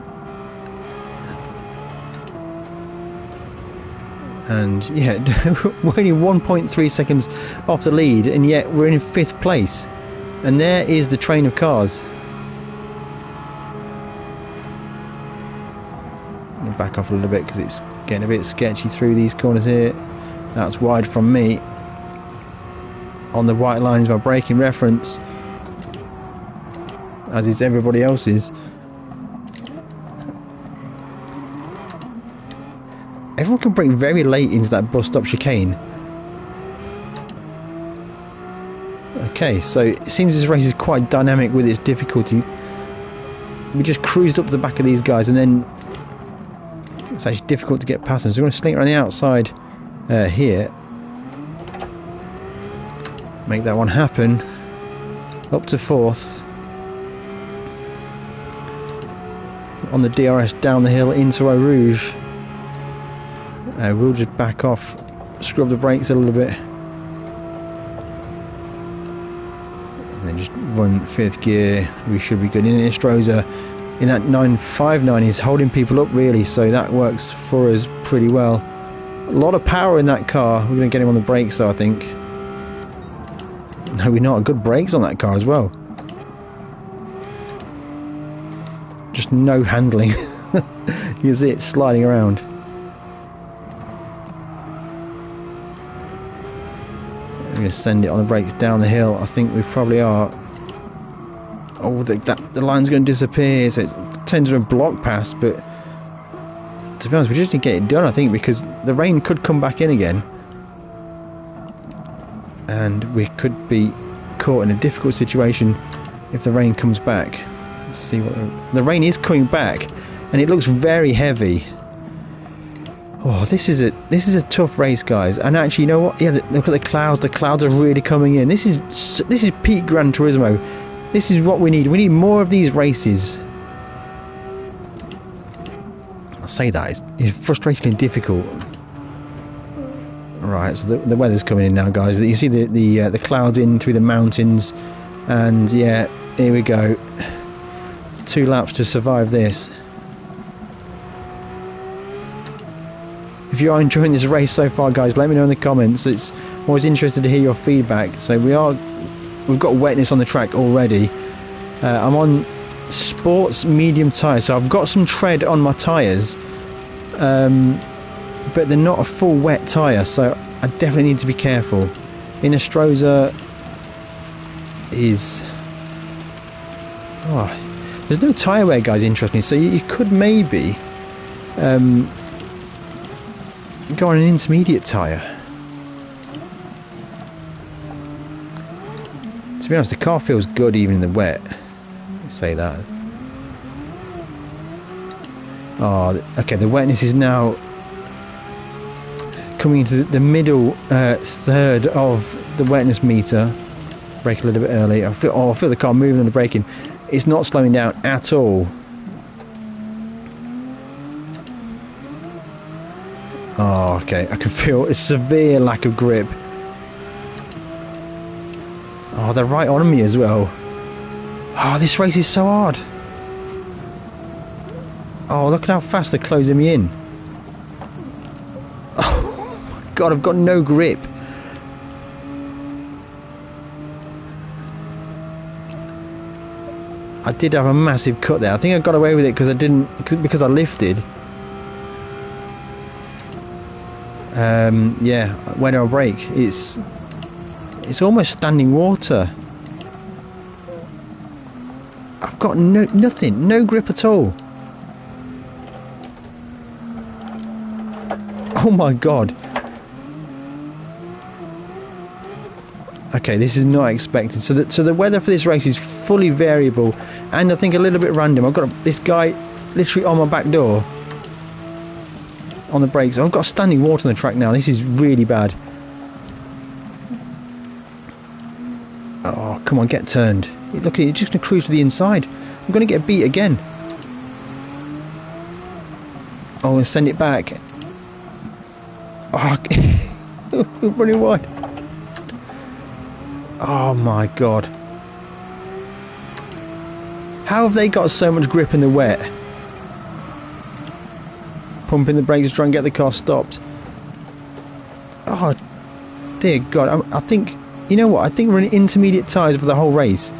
And yeah, we're only 1.3 seconds off the lead, and yet we're in 5th place. And there is the train of cars. I'll back off a little bit because it's getting a bit sketchy through these corners here. That's wide from me. On the white line is my braking reference, as is everybody else's. Everyone can brake very late into that bus stop chicane. Okay, so it seems this race is quite dynamic with its difficulty. We just cruised up to the back of these guys, and then it's actually difficult to get past them. So we're going to slink around the outside here. Make that one happen. Up to 4th. On the DRS down the hill into Eau Rouge. We'll just back off, scrub the brakes a little bit, and then just run 5th gear. We should be good. In Stroza in that 959 is holding people up really, so that works for us pretty well. A lot of power in that car. We're going to get him on the brakes though, I think. No, we're not. Good brakes on that car as well. Just no handling. You can see it sliding around. I'm going to send it on the brakes down the hill. I think we probably are. Oh, the line's going to disappear, so it turns into a block pass, but to be honest, we just need to get it done, I think, because the rain could come back in again. And we could be caught in a difficult situation if the rain comes back. Let's see what the rain is coming back, and it looks very heavy. Oh, this is a tough race, guys. And actually, you know what? Yeah, look at the clouds. The clouds are really coming in. This is peak Gran Turismo. This is what we need. We need more of these races. I'll say that it's frustratingly difficult. Right, so the weather's coming in now, guys. You see the clouds in through the mountains, and yeah, here we go. 2 laps to survive this. If you are enjoying this race so far, guys, let me know in the comments. It's always interested to hear your feedback. So we've got wetness on the track already. I'm on sports medium tyres, so I've got some tread on my tyres, but they're not a full wet tyre, so I definitely need to be careful. Inestrosa is... Oh, there's no tyre wear, guys, interestingly, so you could maybe go on an intermediate tyre. To be honest, the car feels good even in the wet. I'll say that. Oh, okay, the wetness is now coming into the middle third of the wetness meter. Brake a little bit early. I feel the car moving on the braking. It's not slowing down at all. Oh, okay, I can feel a severe lack of grip. Oh, they're right on me as well. Oh, this race is so hard. Oh, look at how fast they're closing me in. Oh my god, I've got no grip. I did have a massive cut there. I think I got away with it because I lifted. Yeah, when I brake, it's almost standing water. I've got nothing, no grip at all. Oh my god. Okay, this is not expected. So the weather for this race is fully variable, and I think a little bit random. I've got this guy literally on my back door on the brakes. I've got standing water on the track now. This is really bad. Oh, come on, get turned. Look at it, you're just going to cruise to the inside. I'm going to get beat again. Oh, and send it back. Oh, running wide. Oh my god. How have they got so much grip in the wet? Pumping the brakes to try and get the car stopped. dear God, I think, you know what, I think we're in intermediate tyres for the whole race.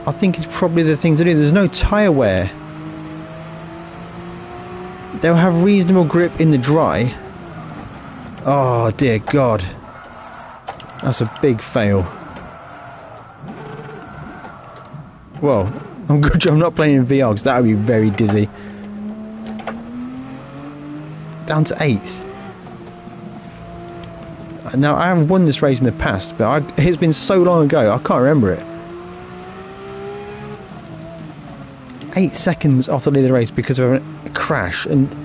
I think it's probably the thing to do. There's no tyre wear. They'll have reasonable grip in the dry. Oh dear God. That's a big fail. Well, I'm good job I'm not playing in VR because that would be very dizzy. Down to 8th. Now, I haven't won this race in the past, but it's been so long ago, I can't remember it. 8 seconds off the lead of the race because of a crash, and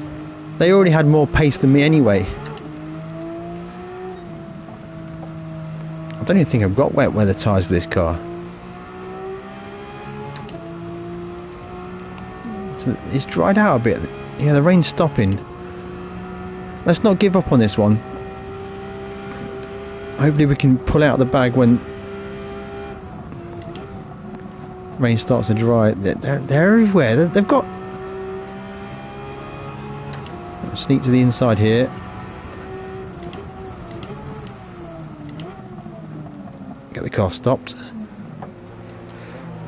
they already had more pace than me anyway. I don't even think I've got wet weather tyres for this car. So it's dried out a bit. Yeah, the rain's stopping. Let's not give up on this one. Hopefully we can pull out the bag when rain starts to dry. They're everywhere. They've got... I'll sneak to the inside here. Get the car stopped.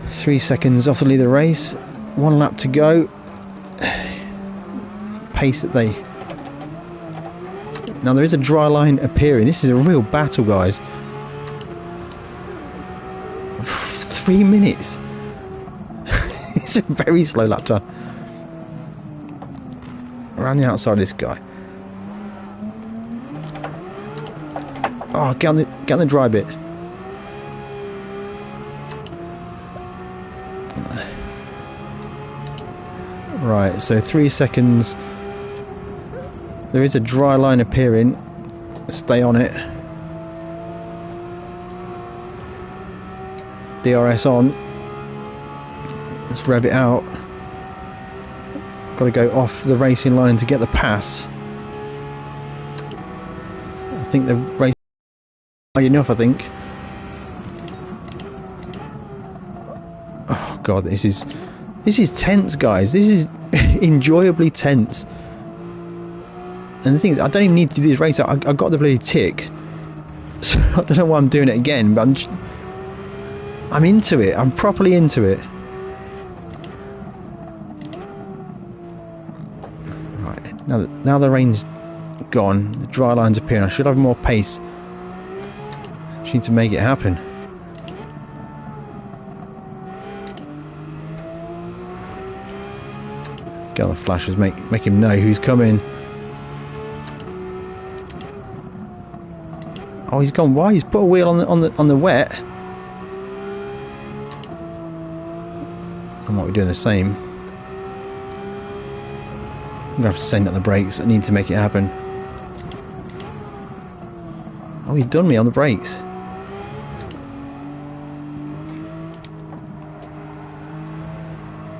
3 seconds off the lead of the race. 1 lap to go. Pace that they... Now there is a dry line appearing. This is a real battle, guys. 3 minutes. It's a very slow lap time. Around the outside of this guy. Oh, get on the dry bit. Right, so 3 seconds. There is a dry line appearing. Stay on it. DRS on. Let's rev it out. Got to go off the racing line to get the pass. I think the race is high enough, I think. Oh God, this is tense, guys. This is enjoyably tense. And the thing is, I don't even need to do this race. I got the bloody tick. So I don't know why I'm doing it again, but I'm into it. I'm properly into it. Right, now the rain's gone, the dry line's appearing. I should have more pace. Just need to make it happen. Get on the flashes, make him know who's coming. Oh, he's gone wide. He's put a wheel on the wet. I might be doing the same. I'm gonna have to send out the brakes. I need to make it happen. Oh, he's done me on the brakes.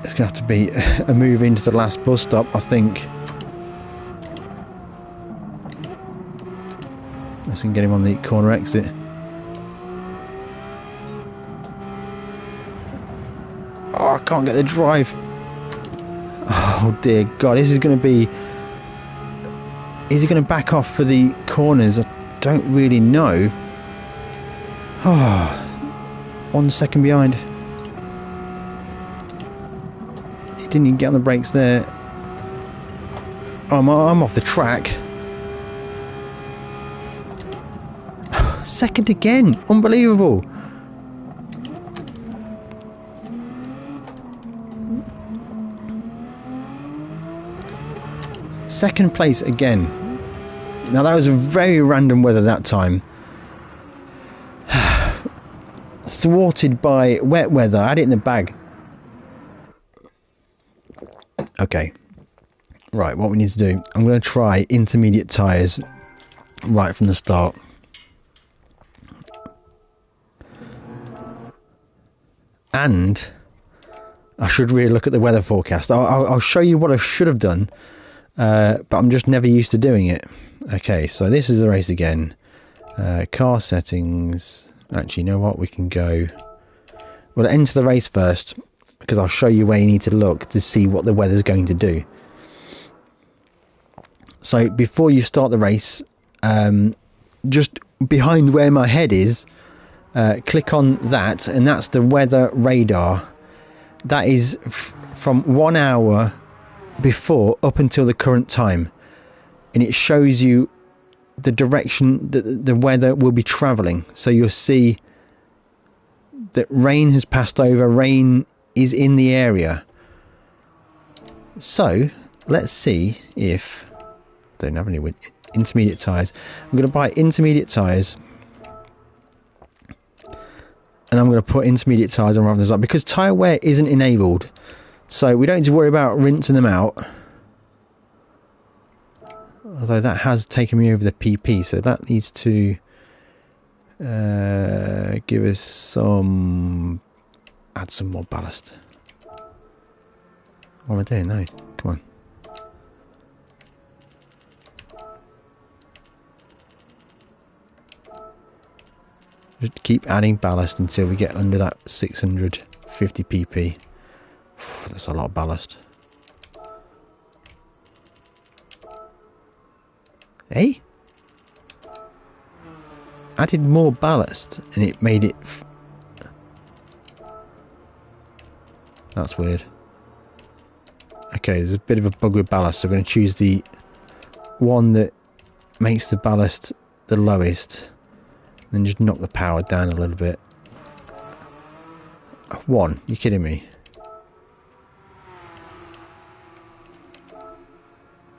It's gonna have to be a move into the last bus stop, I think. I can get him on the corner exit. Oh, I can't get the drive. Oh dear God, this is going to be... Is he going to back off for the corners? I don't really know. Oh, 1 second behind. He didn't even get on the brakes there. Oh, I'm off the track. Second again, unbelievable. Second place again. Now that was a very random weather that time. Thwarted by wet weather. I had it in the bag. Okay. Right, what we need to do, I'm going to try intermediate tyres right from the start. And I should really look at the weather forecast. I'll show you what I should have done, but I'm just never used to doing it. Okay, so this is the race again. Car settings. Actually, you know what? We can go... We'll enter the race first, because I'll show you where you need to look to see what the weather's going to do. So before you start the race, just behind where my head is, click on that, and that's the weather radar. That is from 1 hour before up until the current time, and it shows you the direction that the weather will be traveling. So you'll see that rain has passed over, rain is in the area. So let's see if I don't have any with intermediate tyres. I'm going to buy intermediate tyres, and I'm going to put intermediate tyres on rather than that, because tyre wear isn't enabled, so we don't need to worry about rinsing them out. Although that has taken me over the PP, so that needs to give us some, add some more ballast. What am I doing? No, come on. Just keep adding ballast until we get under that 650 pp. That's a lot of ballast. Hey? Added more ballast and it made it... That's weird. Okay, there's a bit of a bug with ballast, so I'm going to choose the one that makes the ballast the lowest. And just knock the power down a little bit. 1, you're kidding me?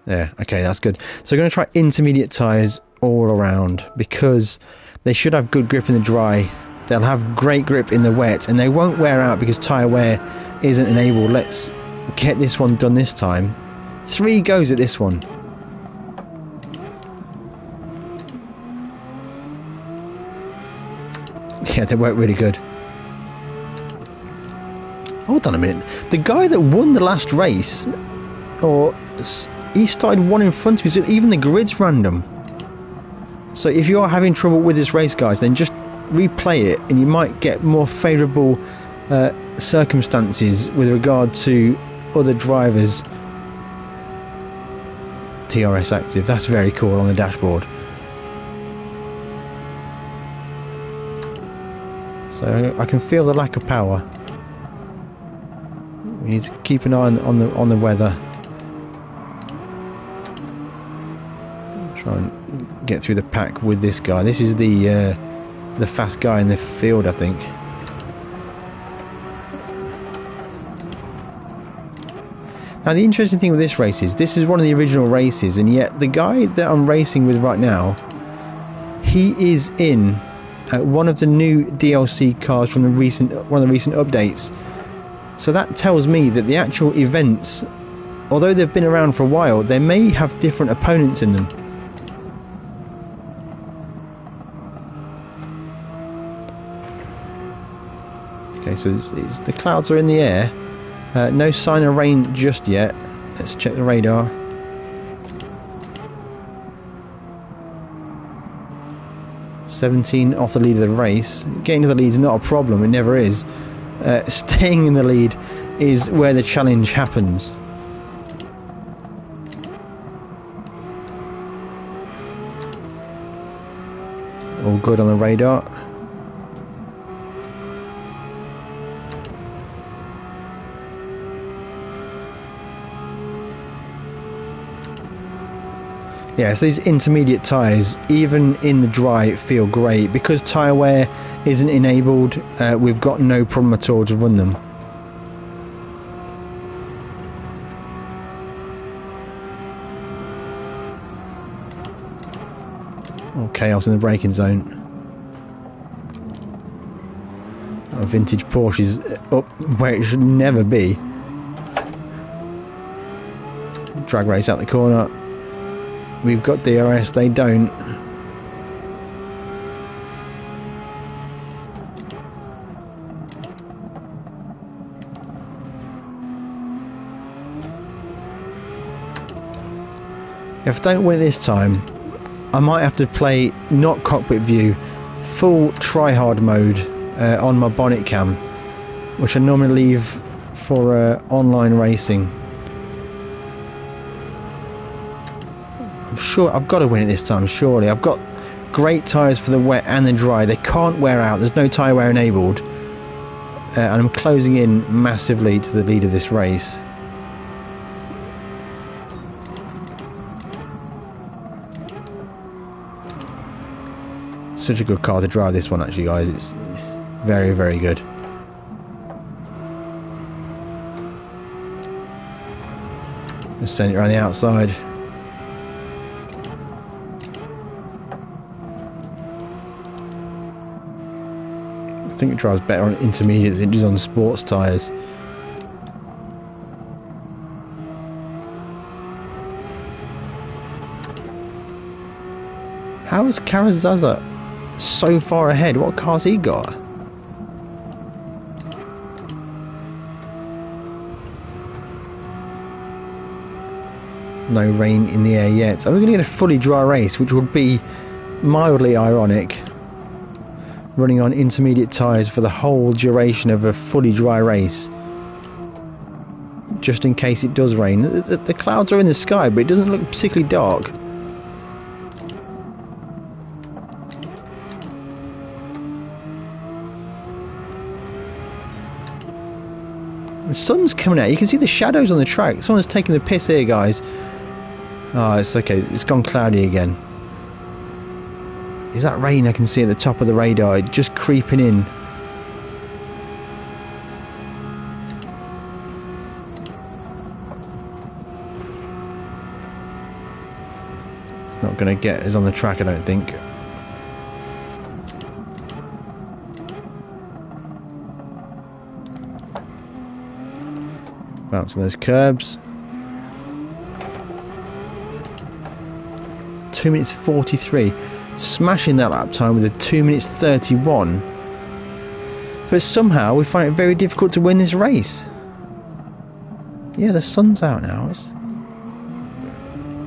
Yeah, okay, that's good. So I'm going to try intermediate tyres all around, because they should have good grip in the dry. They'll have great grip in the wet, and they won't wear out because tyre wear isn't enabled. Let's get this one done this time. 3 goes at this one. Yeah, they work really good. Hold on a minute. The guy that won the last race, he started 1 in front of me, so even the grid's random. So if you are having trouble with this race, guys, then just replay it, and you might get more favourable circumstances with regard to other drivers. TRS active, that's very cool on the dashboard. So I can feel the lack of power. We need to keep an eye on the weather. Try and get through the pack with this guy. This is the fast guy in the field, I think. Now the interesting thing with this race is this is one of the original races, and yet the guy that I'm racing with right now, he is in one of the new DLC cars from one of the recent updates. So that tells me that the actual events, although they've been around for a while, they may have different opponents in them. Okay, so the clouds are in the air. No sign of rain just yet. Let's check the radar. Off the lead of the race. Getting to the lead is not a problem, it never is. Staying in the lead is where the challenge happens. All good on the radar. Yeah, so these intermediate tyres, even in the dry, feel great. Because tyre wear isn't enabled, we've got no problem at all to run them. Oh, chaos in the braking zone. A vintage Porsche is up where it should never be. Drag race out the corner. We've got DRS, they don't. If I don't win it this time, I might have to play not cockpit view, full try-hard mode on my bonnet cam, which I normally leave for online racing. I'm sure I've got to win it this time, surely. I've got great tyres for the wet and the dry. They can't wear out. There's no tyre wear enabled. And I'm closing in massively to the lead of this race. Such a good car to drive, this one, actually, guys. It's very, very good. Just send it around the outside. I think it drives better on intermediates than it does on sports tyres. How is Karazaza so far ahead? What car's he got? No rain in the air yet. Are we going to get a fully dry race, which would be mildly ironic? Running on intermediate tyres for the whole duration of a fully dry race, just in case it does rain. The clouds are in the sky, but it doesn't look particularly dark. The sun's coming out. You can see the shadows on the track. Someone's taking the piss here, guys. Oh, it's okay. It's gone cloudy again. Is that rain I can see at the top of the radar? Just creeping in. It's not going to get us on the track, I don't think. Bouncing those curbs. 2 minutes 43. Smashing that lap time with a 2 minutes 31. But somehow we find it very difficult to win this race. Yeah, the sun's out now. It's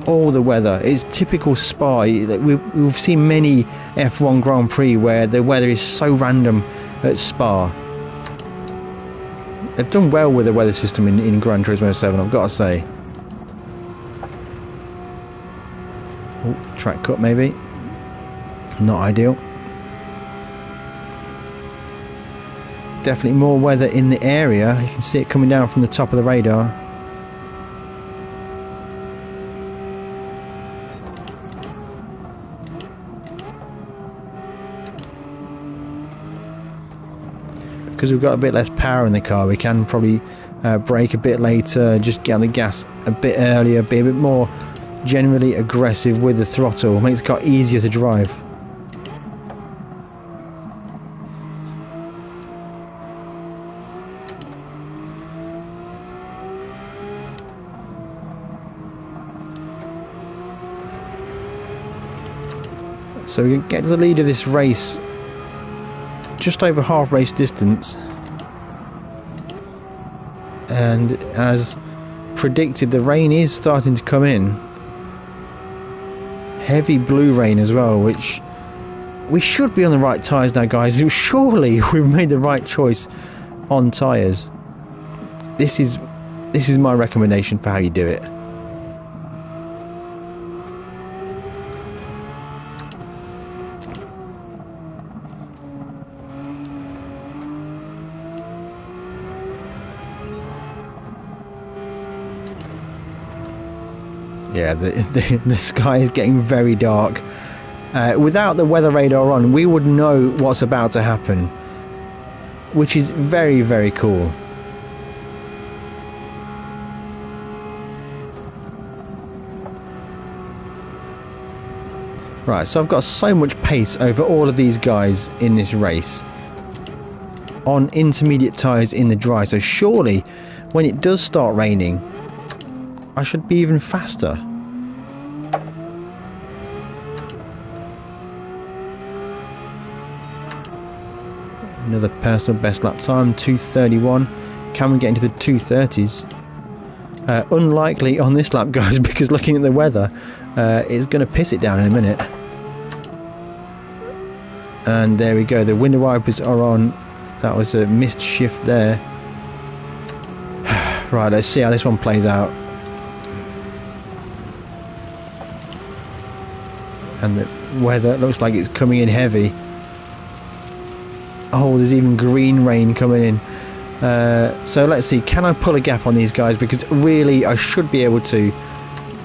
all the weather. It's typical Spa. We've seen many F1 Grand Prix where the weather is so random at Spa. They've done well with the weather system in Gran Turismo 7, I've got to say. Oh, track cut maybe. Not ideal. Definitely more weather in the area. You can see it coming down from the top of the radar. Because we've got a bit less power in the car, we can probably brake a bit later, just get on the gas a bit earlier, be a bit more generally aggressive with the throttle. Makes the car easier to drive. So we can get to the lead of this race, just over half race distance, and as predicted, the rain is starting to come in. Heavy blue rain as well, which we should be on the right tyres now, guys. Surely we've made the right choice on tyres. This is my recommendation for how you do it. Yeah, the sky is getting very dark. Without the weather radar on, we would know what's about to happen, which is very, very cool. Right, so I've got so much pace over all of these guys in this race on intermediate tyres in the dry, so surely when it does start raining I should be even faster. Another personal best lap time, 2:31. Can we get into the 2:30s? Unlikely on this lap, guys, because looking at the weather, it's going to piss it down in a minute. And there we go, the window wipers are on. That was a missed shift there. Right, let's see how this one plays out. And weather. It looks like it's coming in heavy. Oh, there's even green rain coming in. So let's see, can I pull a gap on these guys? Because really I should be able to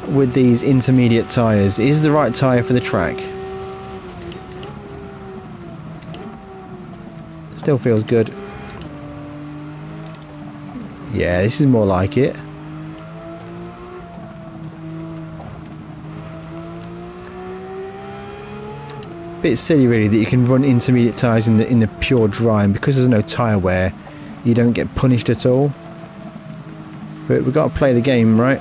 with these intermediate tyres. Is the right tyre for the track? Still feels good. Yeah, this is more like it. Bit silly really that you can run intermediate tyres in the pure dry, and because there's no tyre wear you don't get punished at all. But we've got to play the game, right?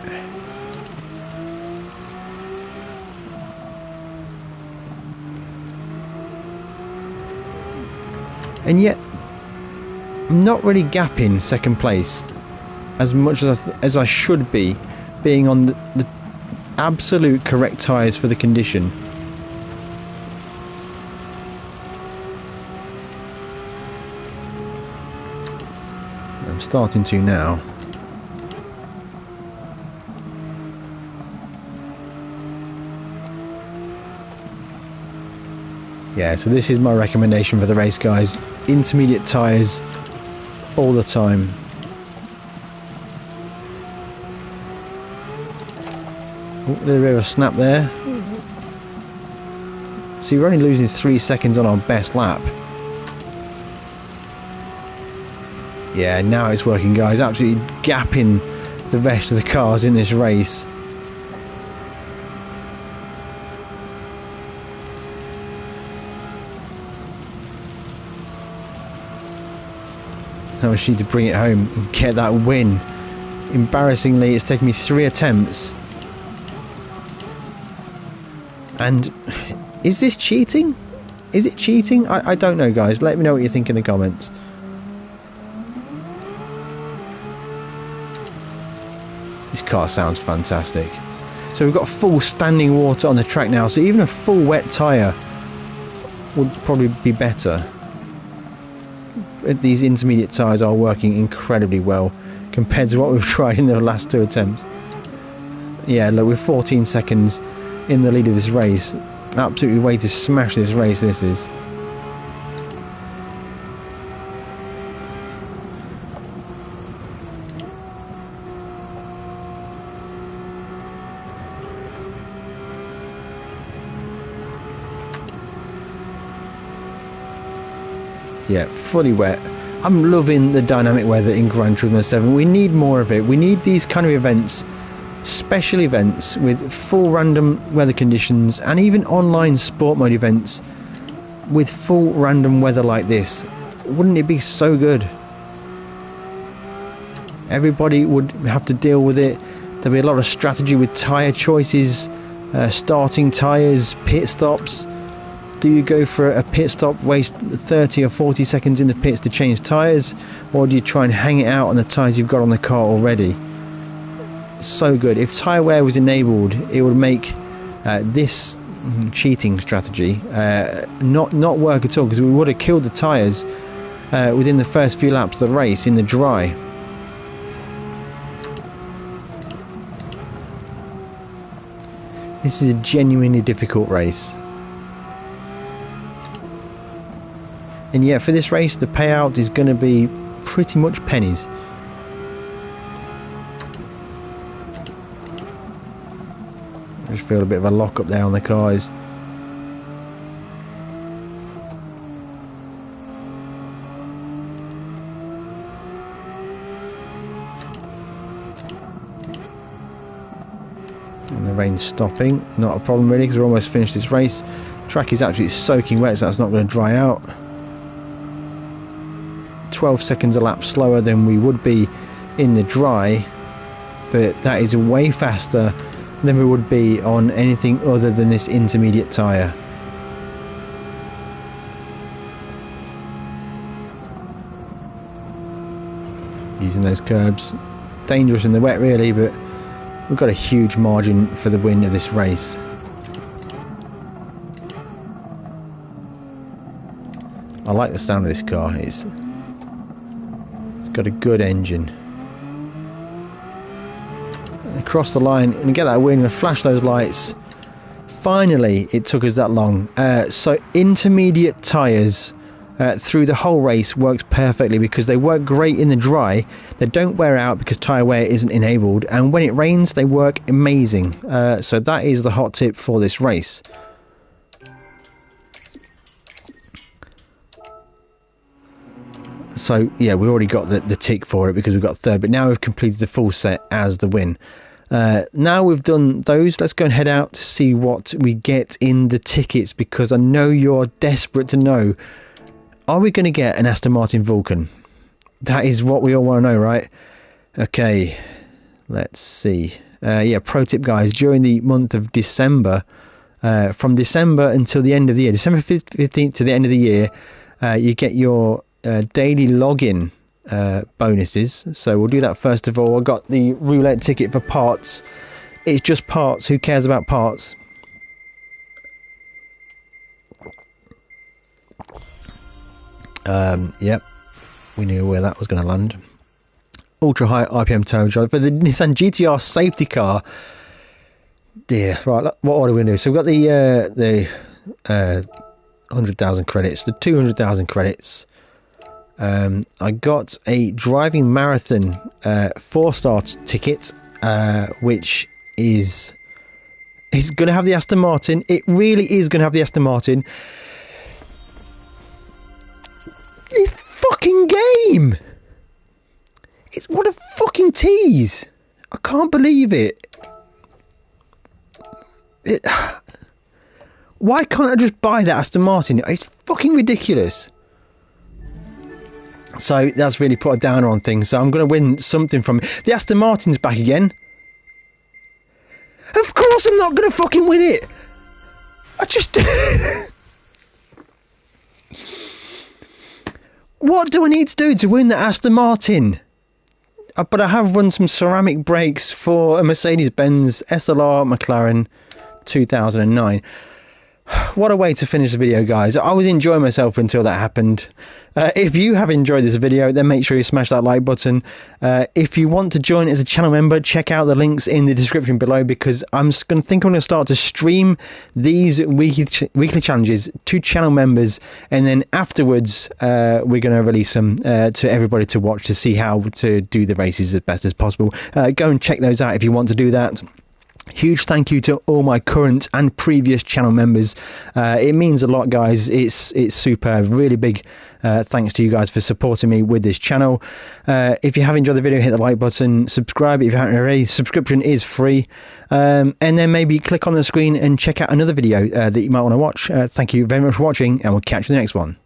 And yet I'm not really gapping second place as much as I should be, being on the absolute correct tyres for the condition. I'm starting to now. Yeah, so this is my recommendation for the race, guys. Intermediate tyres all the time. Oh, there's a bit of a snap there. So we're only losing 3 seconds on our best lap. Yeah, now it's working, guys. Absolutely gapping the rest of the cars in this race. Now I just need to bring it home and get that win. Embarrassingly, it's taken me 3 attempts. And is this cheating? Is it cheating? I don't know, guys. Let me know what you think in the comments. This car sounds fantastic. So we've got full standing water on the track now, so even a full wet tyre would probably be better. These intermediate tyres are working incredibly well compared to what we've tried in the last 2 attempts. Yeah, look, we're 14 seconds in the lead of this race. Absolutely way to smash this race, this is. Yeah, fully wet. I'm loving the dynamic weather in Gran Turismo 7. We need more of it. We need these kind of events, special events with full random weather conditions, and even online sport mode events with full random weather like this. Wouldn't it be so good? Everybody would have to deal with it. There'll be a lot of strategy with tyre choices, starting tyres, pit stops. Do you go for a pit stop, waste 30 or 40 seconds in the pits to change tyres, or do you try and hang it out on the tyres you've got on the car already? So good. If tyre wear was enabled, it would make this cheating strategy not work at all, because we would have killed the tyres within the first few laps of the race in the dry. This is a genuinely difficult race. And yet for this race the payout is going to be pretty much pennies. I just feel a bit of a lock up there on the cars. And the rain's stopping, not a problem really, because we're almost finished this race. Track is actually soaking wet, so that's not going to dry out. 12 seconds a lap slower than we would be in the dry, but that is way faster than we would be on anything other than this intermediate tyre. Using those curbs, dangerous in the wet really, but we've got a huge margin for the win of this race. I like the sound of this car. It's got a good engine. Across the line and get that win and flash those lights. finally it took us that long. So intermediate tyres through the whole race works perfectly because they work great in the dry. They don't wear out because tyre wear isn't enabled, and when it rains they work amazing. So that is the hot tip for this race. So yeah, we already got the tick for it because we've got third, but now we've completed the full set as the win. Now we've done those, let's go and head out to see what we get in the tickets, because I know you're desperate to know, are we going to get an Aston Martin Vulcan? That is what we all want to know, right? Okay, let's see. Yeah, pro tip guys, during the month of December, from December until the end of the year, December 15th to the end of the year, you get your daily login bonuses. So we'll do that first of all. I got the roulette ticket for parts. It's just parts. Who cares about parts? Yep, we knew where that was going to land. Ultra high RPM turbocharger for the Nissan GTR safety car. Dear, right, what order are we going to do? So we've got the 100,000 credits, the 200,000 credits. I got a driving marathon 4-star ticket, which is going to have the Aston Martin. It really is going to have the Aston Martin. It's fucking game. It's what a fucking tease. I can't believe it. Why can't I just buy that Aston Martin? It's fucking ridiculous. So that's really put a downer on things. So I'm going to win something from it. The Aston Martin's back again. Of course I'm not going to fucking win it. I just... What do I need to do to win the Aston Martin? But I have won some ceramic brakes for a Mercedes-Benz SLR McLaren 2009. What a way to finish the video, guys. I was enjoying myself until that happened. If you have enjoyed this video, then make sure you smash that like button. If you want to join as a channel member, check out the links in the description below, because I'm going to start to stream these weekly challenges to channel members, and then afterwards we're going to release them to everybody to watch, to see how to do the races as best as possible. Go and check those out if you want to do that. Huge thank you to all my current and previous channel members. It means a lot, guys. It's superb. Really big thanks to you guys for supporting me with this channel. If you have enjoyed the video, hit the like button, subscribe if you haven't already. Subscription is free. And then maybe click on the screen and check out another video that you might want to watch. Thank you very much for watching, and we'll catch you in the next one.